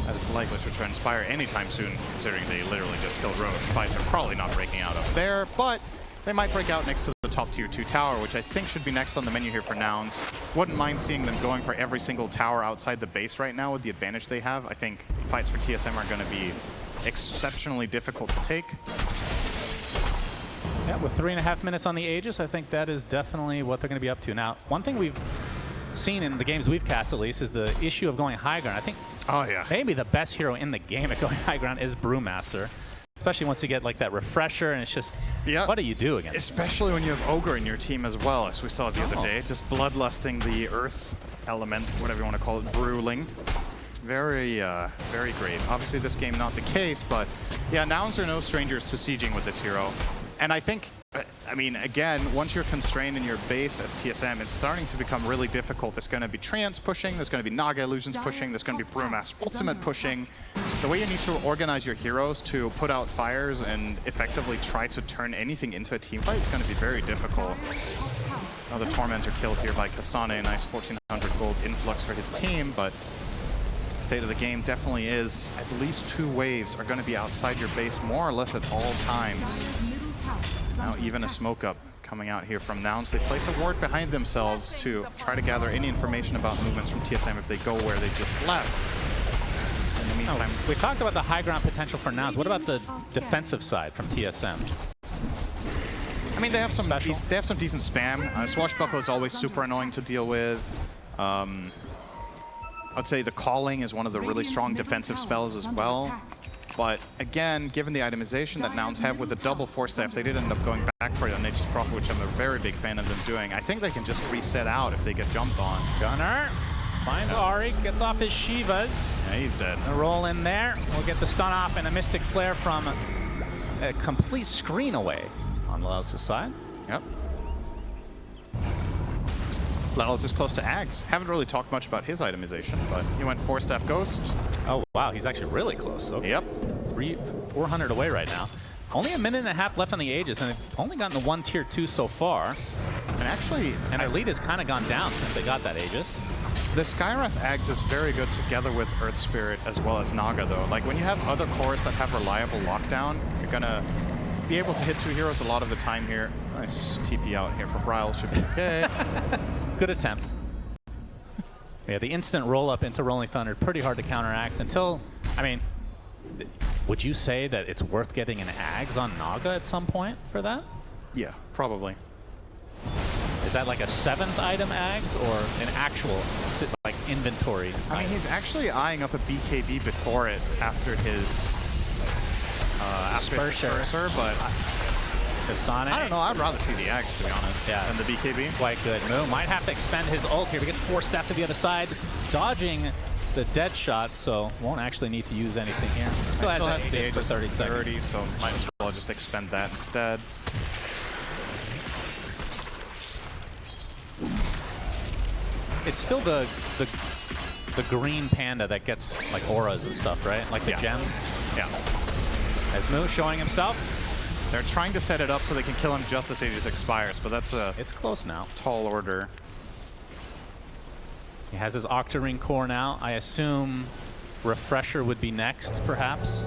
that is likely to transpire anytime soon, considering they literally just killed Roche. Fights are probably not breaking out up there, but they might break out next to the top tier 2 tower, which I think should be next on the menu here for Nouns. Wouldn't mind seeing them going for every single tower outside the base right now with the advantage they have. I think fights for TSM are going to be exceptionally difficult to take. Yeah, with 3.5 minutes on the Aegis, I think that is definitely what they're going to be up to. Now, one thing we've seen in the games we've cast, at least, is the issue of going high ground. I think maybe the best hero in the game at going high ground is Brewmaster. Especially once you get like that refresher, and it's just, what do you do against Especially when you have Ogre in your team as well, as we saw the other day. Just bloodlusting the earth element, whatever you want to call it, Brewling. Very, very great. Obviously, this game not the case, but yeah, nouns are no strangers to sieging with this hero. And I think, I mean, again, once you're constrained in your base as TSM, it's starting to become really difficult. There's going to be Treants pushing, there's going to be Naga Illusions pushing, there's going to be Brewmaster Ultimate pushing. The way you need to organize your heroes to put out fires and effectively try to turn anything into a team fight is going to be very difficult. Now the Tormentor killed here by Kasane, a nice 1400 gold influx for his team, but state of the game definitely is at least 2 waves are going to be outside your base more or less at all times. Now even a smoke up coming out here from Nouns. They place a ward behind themselves to try to gather any information about movements from TSM if they go where they just left. In the meantime, we talked about the high ground potential for Nouns. What about the defensive side from TSM? I mean, they have some decent spam. Swashbuckle is always super annoying to deal with. I'd say the Calling is one of the really strong defensive spells as well. But again, given the itemization that Nouns have with the double Force Staff, they did end up going back for it on Nature's Prophet, which I'm a very big fan of them doing. I think they can just reset out if they get jumped on. Gunnar finds Ari, gets off his Shivas. Yeah, he's dead. A roll in there. We'll get the stun off and a Mystic Flare from a complete screen away on Lel's side. Yep. Lel's is close to Ags. Haven't really talked much about his itemization, but he went 4-Staff Ghost. Oh, wow, he's actually really close. Okay. Yep. 400 away right now. Only a minute and a half left on the Aegis, and they've only gotten to 1 tier 2 so far. And actually... And their lead has kind of gone down since they got that Aegis. The Skywrath Ags is very good together with Earth Spirit as well as Naga, though. Like, when you have other cores that have reliable lockdown, you're gonna be able to hit 2 heroes a lot of the time here. Nice TP out here for Bryle, should be okay. Good attempt. Yeah, the instant roll up into Rolling Thunder, pretty hard to counteract until, I mean, would you say that it's worth getting an Ags on Naga at some point for that? Yeah, probably. Is that like a 7th item Ags or an actual like inventory I mean, he's actually eyeing up a BKB before it after his Disperser, but Kasane. I don't know, I'd rather see the Ags, to be honest, than the BKB. Quite good. Moo might have to expend his ult here. He gets 4-Staff to the other side, dodging the dead shot, so won't actually need to use anything here. Still has the Aegis for 30 seconds. So might as well just expend that instead. It's still the green panda that gets like auras and stuff, right? Like the gem. Yeah. As Moo showing himself. They're trying to set it up so they can kill him just as Aegis expires, but that's a it's close now. Tall order. He has his Octarine core now. I assume Refresher would be next, perhaps.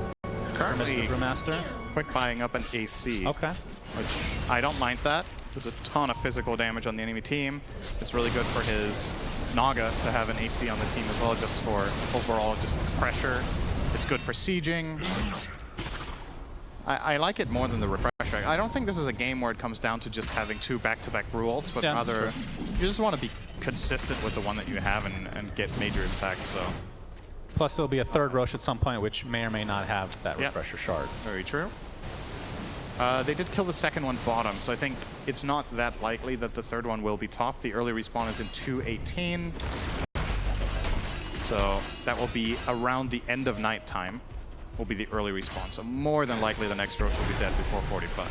Currently, Brewmaster. Quick buying up an AC. Okay. Which I don't mind that. There's a ton of physical damage on the enemy team. It's really good for his Naga to have an AC on the team as well, just for overall just pressure. It's good for sieging. I like it more than the Refresher. I don't think this is a game where it comes down to just having 2 back-to-back brew ults, but rather you just want to be consistent with the one that you have and get major impact. So. Plus there'll be a 3rd Rosh at some point, which may or may not have that Refresher shard. Very true. They did kill the 2nd one bottom, so I think it's not that likely that the 3rd one will be top. The early respawn is in 2:18. So that will be around the end of night time. Will be the early respawn. So more than likely the next Rosh will be dead before 45.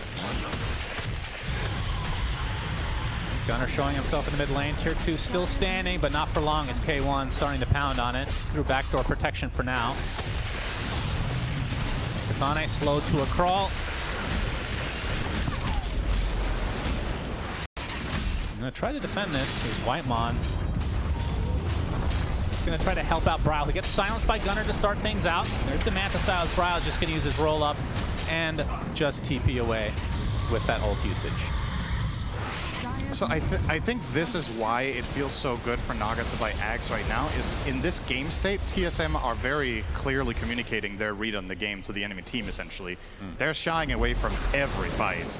Gunnar showing himself in the mid lane. Tier 2 still standing, but not for long as K1 starting to pound on it. Through backdoor protection for now. Kasane slowed to a crawl. I'm going to try to defend this. There's Whitemon. He's going to try to help out Bryle. He gets silenced by Gunnar to start things out. There's the Manta Styles. Bryle just going to use his roll up and just TP away with that ult usage. So I think this is why it feels so good for Naga to buy Ags right now, is in this game state, TSM are very clearly communicating their read on the game to the enemy team, essentially. They're shying away from every fight.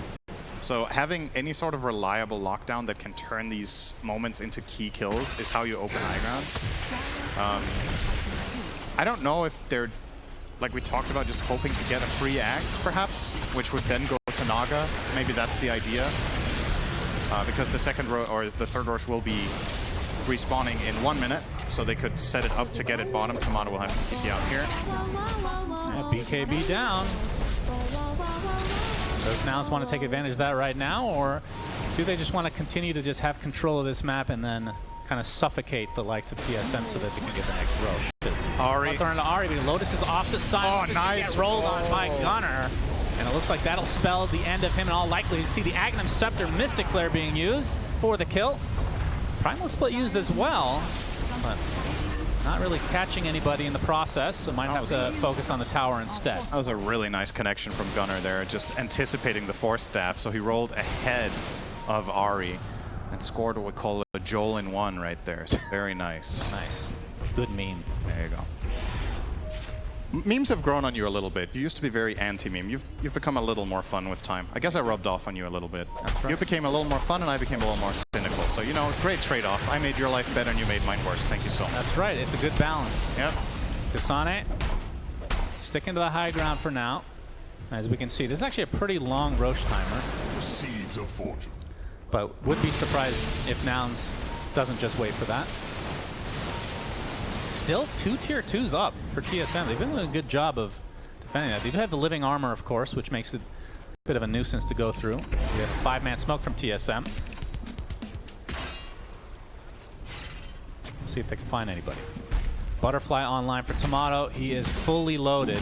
So having any sort of reliable lockdown that can turn these moments into key kills is how you open high ground. I don't know if they're, like we talked about, just hoping to get a free Ags, perhaps, which would then go to Naga. Maybe that's the idea. Because the 2nd or the 3rd Rosh will be respawning in 1 minute. so they could set it up to get it bottom. Tomato will have to TP out here. Yeah, BKB down. Does Nouns want to take advantage of that right now, or do they just want to continue to just have control of this map and then kind of suffocate the likes of TSM so that they can get the next Roche? Ari. Throwing to Ari, but Lotus is off the side. Oh, nice. Get rolled on by Gunner. And it looks like that'll spell the end of him, and all likely to see the Aghanim Scepter Mystic Flare being used for the kill. Primal Split used as well, but not really catching anybody in the process, so might have to focus on the tower instead. That was a really nice connection from Gunner there, just anticipating the Force Staff, so he rolled ahead of Ari and scored what we call a Joel in one right there. So very nice. Nice. Good meme. There you go. Memes have grown on you a little bit. You used to be very anti-meme. You've become a little more fun with time. I guess I rubbed off on you a little bit. That's right. You became a little more fun and I became a little more cynical. So, you know, great trade-off. I made your life better and you made mine worse. Thank you so much. That's right. It's a good balance. Yep. Kasane sticking to the high ground for now. As we can see, this is actually a pretty long Roche timer. The seeds of fortune. But would be surprised if Nouns doesn't just wait for that. Still 2 tier 2s up for TSM. They've been doing a good job of defending that. They do have the living armor, of course, which makes it a bit of a nuisance to go through. We have a 5-man smoke from TSM. See if they can find anybody. Butterfly online for Tomato. He is fully loaded.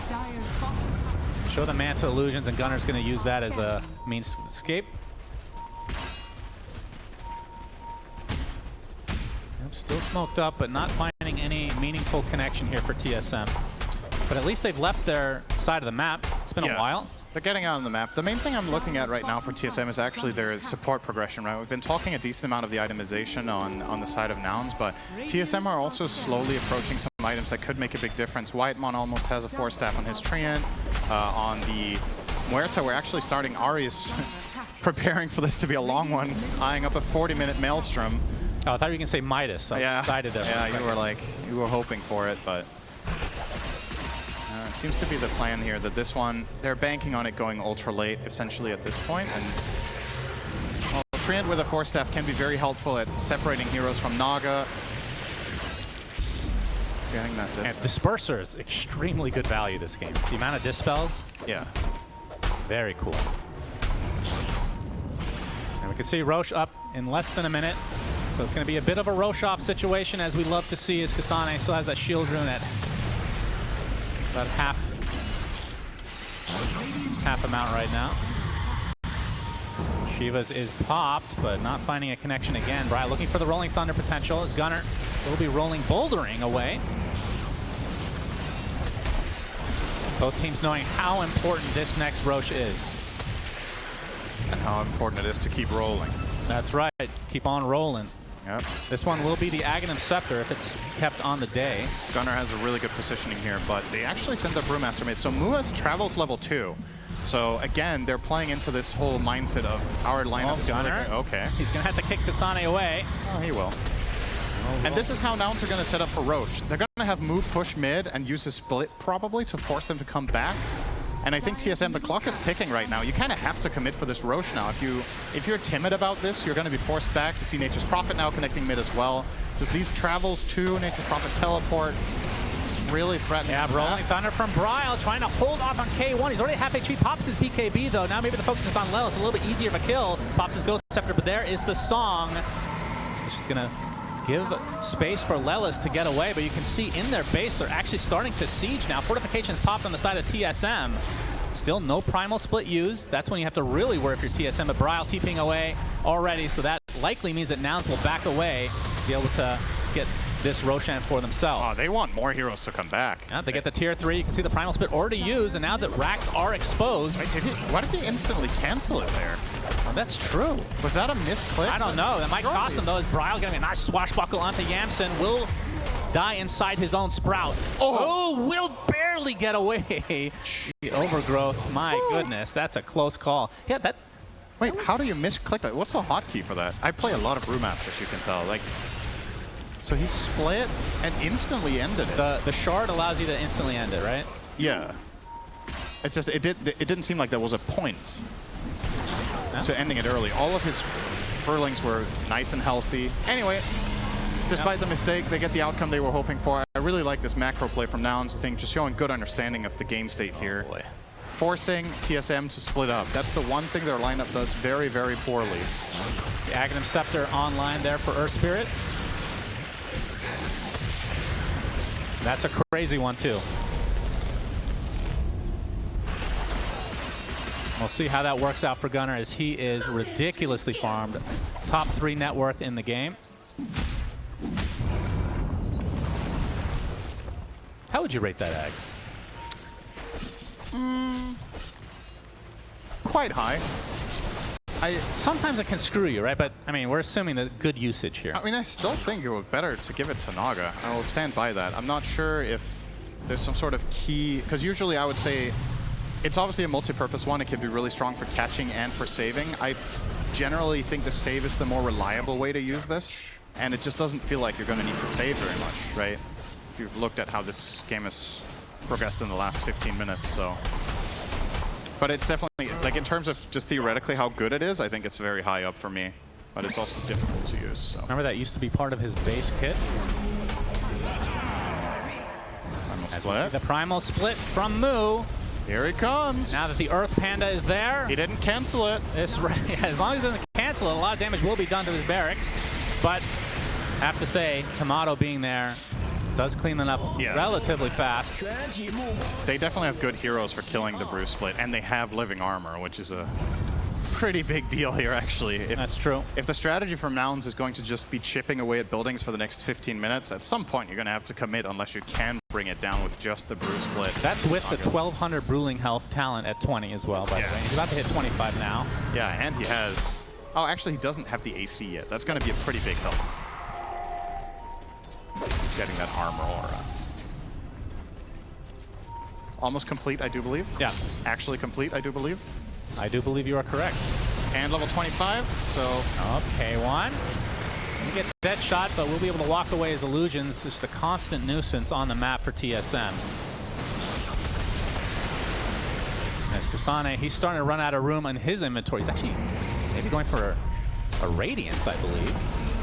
Dire's bottom tower. Show the Manta illusions, and Gunner's going to use that as a means of escape. Still smoked up, but not finding any meaningful connection here for TSM. But at least they've left their side of the map. It's been a while. They're getting out on the map. The main thing I'm looking at right now for TSM is actually their support progression, right? We've been talking a decent amount of the itemization on the side of Nouns, but TSM are also slowly approaching some items that could make a big difference. Whitemon almost has a Force Staff on his Treant. On the Muerta, we're actually starting Arius preparing for this to be a long one, eyeing up a 40-minute Maelstrom. Oh, I thought you were going to say Midas. So yeah, excited there. Yeah, you were hoping for it, but it seems to be the plan here that this one, they're banking on it going ultra late, essentially, at this point. And well, Treant with a Force Staff can be very helpful at separating heroes from Naga. Getting that distance. And Disperser is extremely good value this game. The amount of dispels, yeah, very cool. And we can see Roche up in less than a minute. So it's going to be a bit of a Roche-off situation, as we love to see, as Kasane still has that shield rune at about half amount right now. Shiva's is popped, but not finding a connection again. Brian looking for the Rolling Thunder potential as Gunner will be rolling bouldering away. Both teams knowing how important this next Roche is. And how important it is to keep rolling. That's right. Keep on rolling. Yep. This one will be the Aghanim Scepter if it's kept on the day. Gunner has a really good positioning here, but they actually send the Brewmaster mid. So Muas travels level 2. So again, they're playing into this whole mindset of our lineup is Gunner. really good. Okay. He's going to have to kick Kasane away. Oh, he will. And this is how Nouns are going to set up for Roche. They're going to have move push mid and use a split probably to force them to come back. And I think TSM, the clock is ticking right now. You kind of have to commit for this Roche now. If you're timid about this, you're going to be forced back. You see Nature's Prophet now connecting mid as well. Just these travels to Nature's Prophet teleport. It's really threatening. Yeah, Rolling Thunder from Bryle trying to hold off on K1. He's already half HP. Pops his BKB though. Now maybe the focus is on Lelis. A little bit easier of a kill. Pops his Ghost Scepter, but there is the song. She's going to give space for Lelis to get away, but you can see in their base they're actually starting to siege now. Fortifications popped on the side of TSM. Still no Primal Split used. That's when you have to really worry if you're TSM, but Bryle TPing away already, so that likely means that Nouns will back away, be able to get this Roshan for themselves. Oh, they want more heroes to come back. Yeah, they get the tier 3. You can see the Primal Split already used, and now that racks are exposed. Wait, why did he instantly cancel it there? Oh, that's true. Was that a misclick? I don't know. That might cost him, though, as Bryle getting a nice swashbuckle onto Yamsen. Will die inside his own Sprout. Oh, will barely get away. The overgrowth, my goodness, that's a close call. Yeah, that. Wait, how do you misclick that? What's the hotkey for that? I play a lot of Brewmasters, you can tell. Like, so he split and instantly ended it. The shard allows you to instantly end it, right? Yeah. It's just it didn't seem like there was a point. to ending it early. All of his hurlings were nice and healthy. Anyway, despite the mistake, they get the outcome they were hoping for. I really like this macro play from Nouns. I think just showing good understanding of the game state here. Boy. Forcing TSM to split up. That's the one thing their lineup does very, very poorly. The Aghanim Scepter online there for Earth Spirit. That's a crazy one too. We'll see how that works out for Gunnar as he is ridiculously farmed. Top 3 net worth in the game. How would you rate that, Ags? Quite high. Sometimes it can screw you, right? But, I mean, we're assuming the good usage here. I mean, I still think it would be better to give it to Naga. I will stand by that. I'm not sure if there's some sort of key, because usually I would say it's obviously a multi-purpose one. It can be really strong for catching and for saving. I generally think the save is the more reliable way to use this, and it just doesn't feel like you're going to need to save very much, right? If you've looked at how this game has progressed in the last 15 minutes, so. But it's definitely, like in terms of just theoretically how good it is, I think it's very high up for me. But it's also difficult to use, so. Remember that used to be part of his base kit? Split. The primal split from Moo. Here he comes. Now that the Earth Panda is there. He didn't cancel it. As long as he doesn't cancel it, a lot of damage will be done to his barracks. But I have to say, Tomato being there does clean it up relatively fast. They definitely have good heroes for killing the Bruce Split, and they have living armor, which is a pretty big deal here, actually. That's true. If the strategy from Nouns is going to just be chipping away at buildings for the next 15 minutes, at some point you're going to have to commit unless you can bring it down with just the Bruce Split. That's with the 1200 Bruling health talent at 20 as well, by the way. He's about to hit 25 now. Yeah, and he has... Oh, actually, he doesn't have the AC yet. That's going to be a pretty big help. Getting that armor aura. Almost complete, I do believe. Yeah. Actually complete, I do believe. I do believe you are correct. And level 25, so... Okay, one. We get dead shot, but we'll be able to walk away as illusions. Just a constant nuisance on the map for TSM. As Kasane, he's starting to run out of room in his inventory. He's actually maybe going for a Radiance, I believe.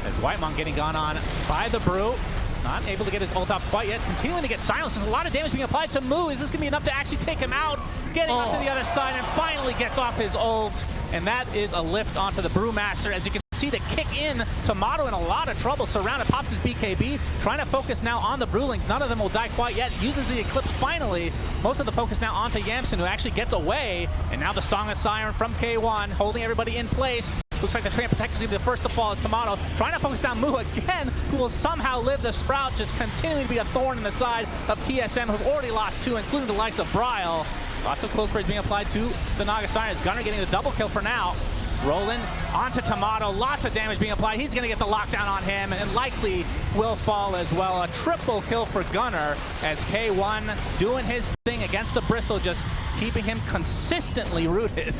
As Whitemon getting gone on by the Brew. Not able to get his ult off quite yet. Continuing to get silenced. There's a lot of damage being applied to Moo. Is this going to be enough to actually take him out? Getting onto the other side and finally gets off his ult. And that is a lift onto the Brewmaster. As you can see, the kick in. Tomato in a lot of trouble. Surrounded, pops his BKB. Trying to focus now on the Brewlings. None of them will die quite yet. Uses the Eclipse finally. Most of the focus now onto Yamsen, who actually gets away. And now the Song of Siren from K1, holding everybody in place. Looks like the Train Protector is going to be the first to fall as Tomato. Trying to focus down Moo again, who will somehow live the Sprout, just continuing to be a thorn in the side of TSM, who've already lost 2, including the likes of Bryle. Lots of close sprays being applied to the Naga Siren. Gunnar getting the double kill for now. Rolling onto Tomato, lots of damage being applied. He's going to get the lockdown on him and likely will fall as well. A triple kill for Gunnar as K1 doing his thing against the Bristle, just keeping him consistently rooted.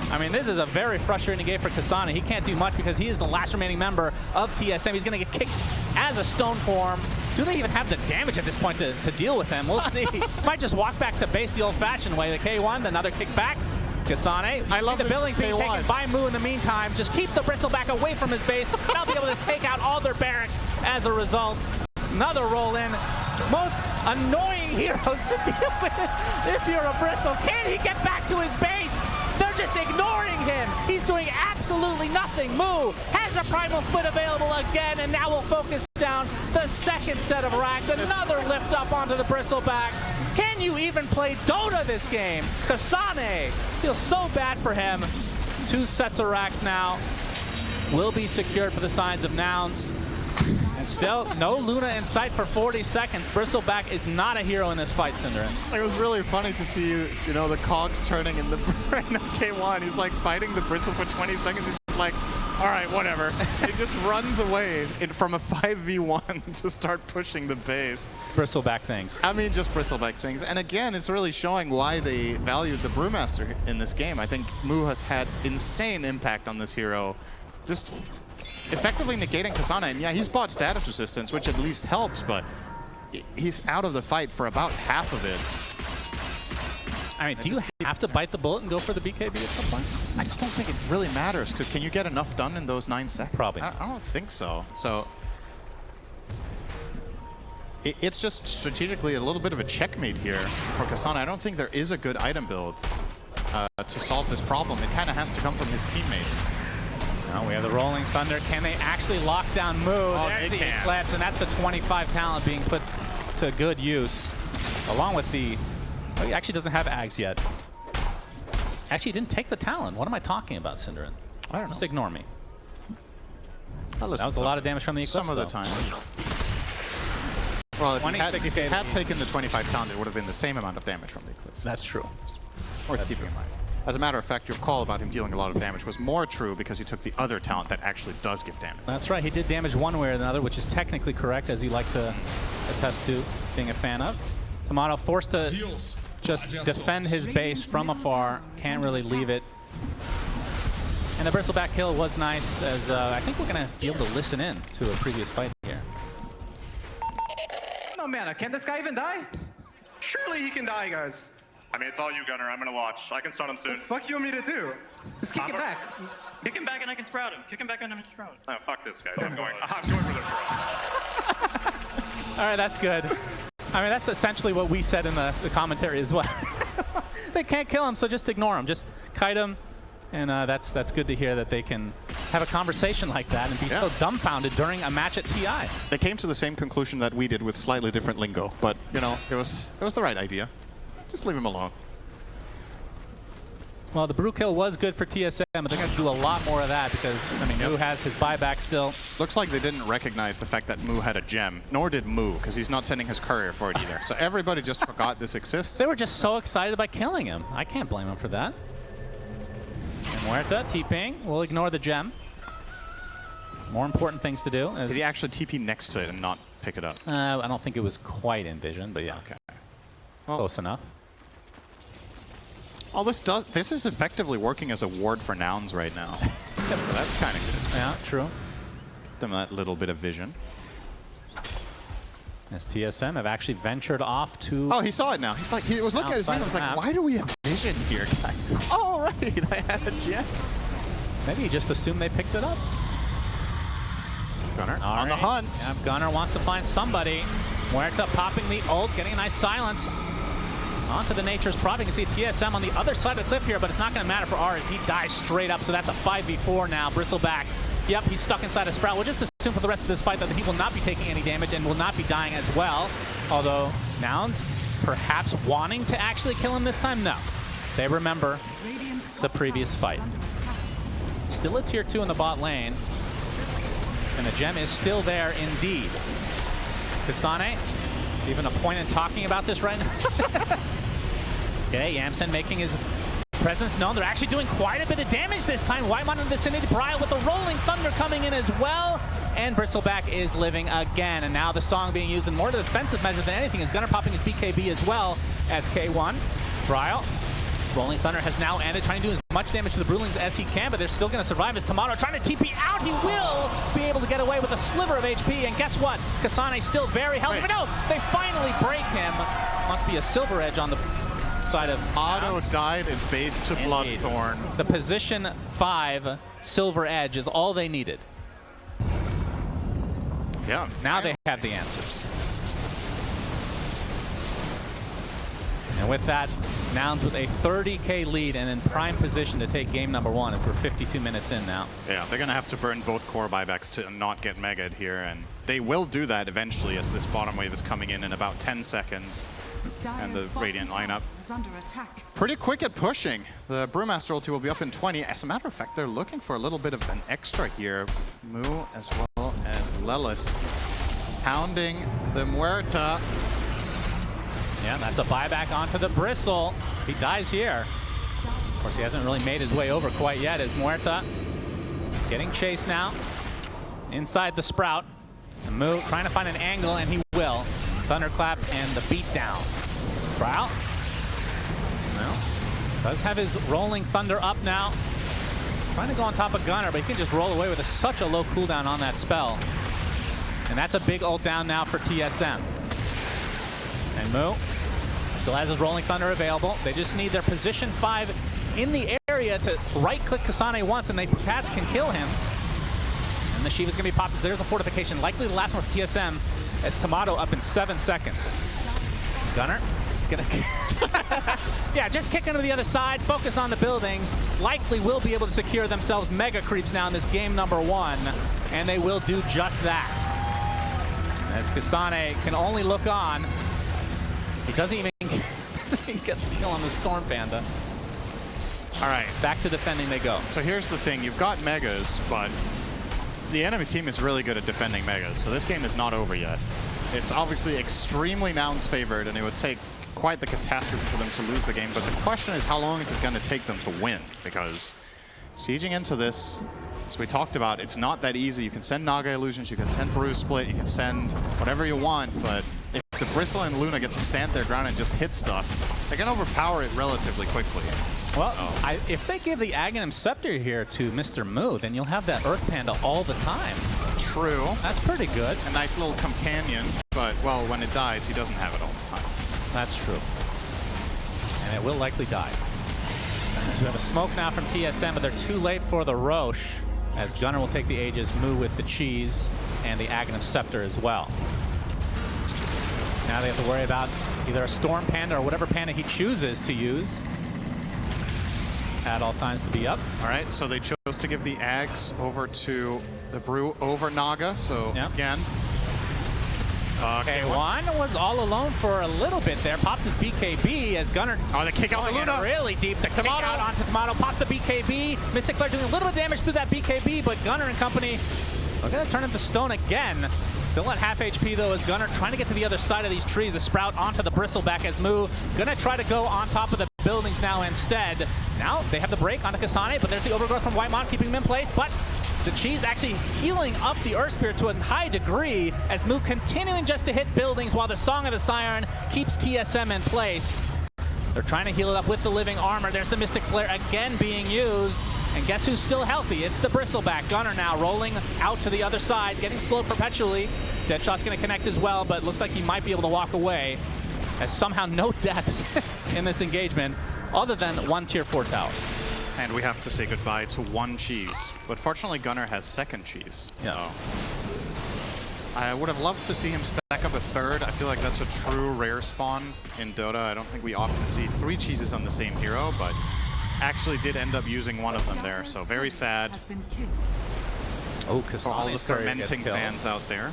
I mean, this is a very frustrating game for Kasane. He can't do much because he is the last remaining member of TSM. He's going to get kicked as a stone form. Do they even have the damage at this point to deal with him? We'll see. Might just walk back to base the old-fashioned way. The K1, another kick back. Kasane, I love the buildings being taken by Moo in the meantime. Just keep the Bristleback away from his base. They'll be able to take out all their barracks as a result. Another roll in. Most annoying heroes to deal with if you're a Bristle. Can he get back to his base? They're just ignoring him. He's doing absolutely nothing. Moo has a primal foot available again, and now we'll focus down the second set of racks. Another lift up onto the Bristleback. Can you even play Dota this game? Kasane feels so bad for him. 2 sets of racks now will be secured for the signs of Nouns. And still, no Luna in sight for 40 seconds. Bristleback is not a hero in this fight, Cinderin. It was really funny to see, you know, the cogs turning in the brain of K1. He's like fighting the Bristle for 20 seconds. He's just like, all right, whatever. He just runs away from a 5v1 to start pushing the base. Bristleback things. I mean, just Bristleback things. And again, it's really showing why they valued the Brewmaster in this game. I think Moo has had insane impact on this hero. Just effectively negating Kasane. And yeah, he's bought status resistance, which at least helps, but he's out of the fight for about half of it. I mean, do you have to bite the bullet and go for the BKB at some point? I just don't think it really matters, because can you get enough done in those 9 seconds? Probably I not. don't think so. So it's just strategically a little bit of a checkmate here for Kasane. I don't think there is a good item build to solve this problem. It kind of has to come from his teammates. Now we have the Rolling Thunder. Can they actually lock down Moo? Oh, There's they the can. Eclipse, and that's the 25 talent being put to good use, along with the... Oh, he actually doesn't have Ags yet. Actually, he didn't take the talent. What am I talking about, Cinderin? I don't know. Just ignore me. That That was a lot of damage from the Eclipse, some of the though. time. Well, if he 26 had KD. taken the 25 talent, it would have been the same amount of damage from the Eclipse. That's true. Worth keeping in mind. As a matter of fact, your call about him dealing a lot of damage was more true because he took the other talent that actually does give damage. That's right. He did damage one way or another, which is technically correct, as you like to attest to being a fan of. Tomato forced to just defend his base from afar. Can't really leave it. And the bristleback kill was nice, as I think we're going to be able to listen in to a previous fight here. No mana, can this guy even die? Surely he can die, guys. I mean, it's all you, Gunner. I'm gonna watch. I can stun him soon. Fuck you want me to do? Just kick it back. Kick him back and I can sprout him. Kick him back and I can sprout him. No, fuck this guy. I'm going for the throw. All right, that's good. I mean, that's essentially what we said in the commentary as well. They can't kill him, so just ignore him. Just kite him. And that's good to hear that they can have a conversation like that and be so dumbfounded during a match at TI. They came to the same conclusion that we did with slightly different lingo, but you know, it was the right idea. Just leave him alone. Well, the brew kill was good for TSM, but they're going to do a lot more of that because, I mean, Moo has his buyback still. Looks like they didn't recognize the fact that Moo had a gem, nor did Moo, because he's not sending his courier for it either. So everybody just forgot this exists. They were just so excited by killing him. I can't blame him for that. And Muerta, TPing, we'll ignore the gem. More important things to do. Did he actually TP next to it and not pick it up? I don't think it was quite in vision, but yeah. Okay. Close enough. Oh, this is effectively working as a ward for nouns right now. So that's kind of good. Yeah, true. Give them that little bit of vision. As TSM have actually ventured off to... Oh, he saw it now. He's like, he was looking at his map. I was like, why do we have vision here, guys? Oh, right, I had a gem. Maybe he just assumed they picked it up. Gunner All on the right. hunt. Yeah, Gunner wants to find somebody. Muerta popping the ult, getting a nice silence. Onto the Nature's Prop. You can see TSM on the other side of the cliff here, but it's not going to matter for ours. He dies straight up, so that's a 5v4 now. Bristleback. Yep, he's stuck inside a Sprout. We'll just assume for the rest of this fight that he will not be taking any damage and will not be dying as well. Although, Nouns perhaps wanting to actually kill him this time? No. They remember the previous fight. Still a tier 2 in the bot lane. And the gem is still there indeed. Kasane, even a point in talking about this right now. Okay, Yamsen making his presence known. They're actually doing quite a bit of damage this time. Whitemon in the vicinity. Brian with the Rolling Thunder coming in as well. And Bristleback is living again. And now the song being used in more defensive measure than anything is Gunner popping his BKB as well as K1. Brian. Rolling Thunder has now ended, trying to do as much damage to the Brewlings as he can, but they're still going to survive as Tomato trying to TP out. He will be able to get away with a sliver of HP, and guess what? Kasane still very healthy. But no, they finally break him. Must be a Silver Edge on the side of Otto died in base to Bloodthorn. The position 5 Silver Edge is all they needed. Yeah. Now they have the answers. And with that, Nouns with a 30K lead and in prime position to take game number 1 as we're 52 minutes in now. Yeah, they're going to have to burn both core buybacks to not get megaed here, and they will do that eventually as this bottom wave is coming in about 10 seconds. And the Radiant lineup. Is under attack. Pretty quick at pushing. The Brewmaster ulti will be up in 20. As a matter of fact, they're looking for a little bit of an extra here. Moo as well as Lelis pounding the Muerta. Yeah, that's a buyback onto the Bristle. He dies here. Of course, he hasn't really made his way over quite yet as Muerta getting chased now inside the Sprout. And Moo trying to find an angle, and he will. Thunderclap and the beatdown. Prowl. Well, does have his Rolling Thunder up now. Trying to go on top of Gunner, but he can just roll away with such a low cooldown on that spell. And that's a big ult down now for TSM. And Moo Still has his Rolling Thunder available. They just need their position 5 in the area to right-click Kasane once, and they perhaps can kill him. And the Shiva's going to be popped. There's a fortification. Likely the last one for TSM as Tomato up in 7 seconds. Gunnar. Yeah, just kick into the other side, focus on the buildings. Likely will be able to secure themselves mega creeps now in this game number 1, and they will do just that. As Kasane can only look on. He doesn't even get the kill on the Storm Panda. All right. Back to defending they go. So here's the thing. You've got Megas, but the enemy team is really good at defending Megas. So this game is not over yet. It's obviously extremely nouns favored, and it would take quite the catastrophe for them to lose the game. But the question is, how long is it going to take them to win? Because sieging into this, as we talked about, it's not that easy. You can send Naga Illusions, you can send Bruise Split, you can send whatever you want, but if the Bristle and Luna get to stand their ground and just hit stuff, they can overpower it relatively quickly. Well, if they give the Aghanim Scepter here to Mr. Moo, then you'll have that Earth Panda all the time. True. That's pretty good. A nice little companion, but, well, when it dies, he doesn't have it all the time. That's true. And it will likely die. So we have a smoke now from TSM, but they're too late for the Roche, as Gunnar will take the Aegis, Moo with the Cheese, and the Aghanim Scepter as well. Now they have to worry about either a Storm Panda or whatever Panda he chooses to use at all times to be up. All right, so they chose to give the Ags over to the Brew over Naga, so again. K1 was all alone for a little bit there. Pops his BKB as Gunnar. Oh, the kick out the Luna. Really deep. The kick out onto Tomato. Pops the BKB. Mystic Flare doing a little bit of damage through that BKB, but Gunnar and company are going to turn him to stone again. Still at half HP though as Gunnar trying to get to the other side of these trees. The Sprout onto the Bristleback as Moo going to try to go on top of the buildings now instead. Now they have the break onto Kasane, but there's the overgrowth from Whitemon keeping him in place, but the Cheese actually healing up the Earth Spirit to a high degree as Moo continuing just to hit buildings while the Song of the Siren keeps TSM in place. They're trying to heal it up with the living armor. There's the Mystic Flare again being used. And guess who's still healthy? It's the Bristleback. Gunnar now rolling out to the other side, getting slowed perpetually. Deadshot's going to connect as well, but looks like he might be able to walk away as somehow no deaths in this engagement other than one tier 4 tower. And we have to say goodbye to 1 cheese. But fortunately, Gunnar has 2nd cheese. Yeah. So I would have loved to see him stack up a 3rd. I feel like that's a true rare spawn in Dota. I don't think we often see 3 cheeses on the same hero, but actually did end up using one of them there. So very sad Oh, for all the fermenting fans out there.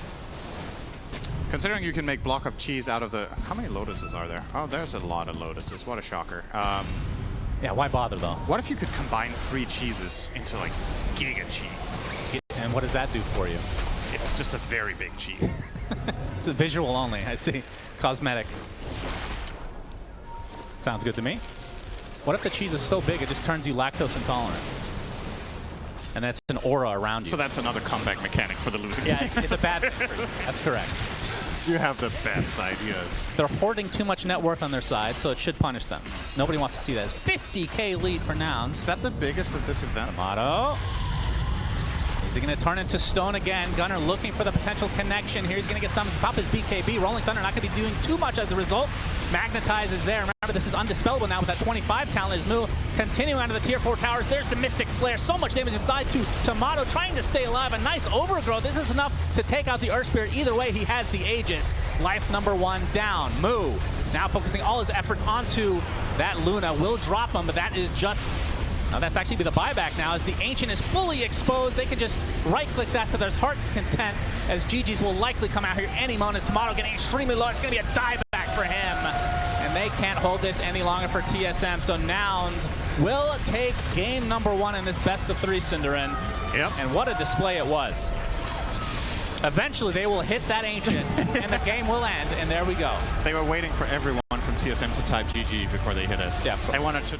Considering you can make block of cheese out of the... How many lotuses are there? Oh, there's a lot of lotuses. What a shocker. Yeah, why bother though? What if you could combine 3 cheeses into like giga cheese? And what does that do for you? It's just a very big cheese. It's a visual only, I see. Cosmetic. Sounds good to me. What if the cheese is so big it just turns you lactose intolerant? And that's an aura around you. So that's another comeback mechanic for the losing yeah, team. it's a bad victory. That's correct. You have the best ideas. They're hoarding too much net worth on their side, so it should punish them. Nobody wants to see that. It's 50k lead for Nouns. Is that the biggest of this event? Tomato. Is he going to turn into stone again? Gunnar looking for the potential connection. Here he's going to get stunned. Pop his BKB. Rolling Thunder not going to be doing too much as a result. Magnetize is there. Remember, this is undispellable now with that 25 talent. His move continuing onto the tier 4 towers. There's the Mystic Flare. So much damage applied to Tomato trying to stay alive. A nice overgrowth. This is enough to take out the Earth Spirit. Either way, he has the Aegis. Life number 1 down. Moo now focusing all his efforts onto that Luna. Will drop him, but that is just... Now that's actually be the buyback now as the Ancient is fully exposed. They can just right-click that to their heart's content as GG's will likely come out here any moment. As Tomato getting extremely low. It's going to be a dieback for him. And they can't hold this any longer for TSM. So Nouns will take game number 1 in this best of 3, Cinderin. Yep. And what a display it was. Eventually they will hit that Ancient and the game will end. And there we go. They were waiting for everyone from TSM to type GG before they hit it. Yeah. They wanted to...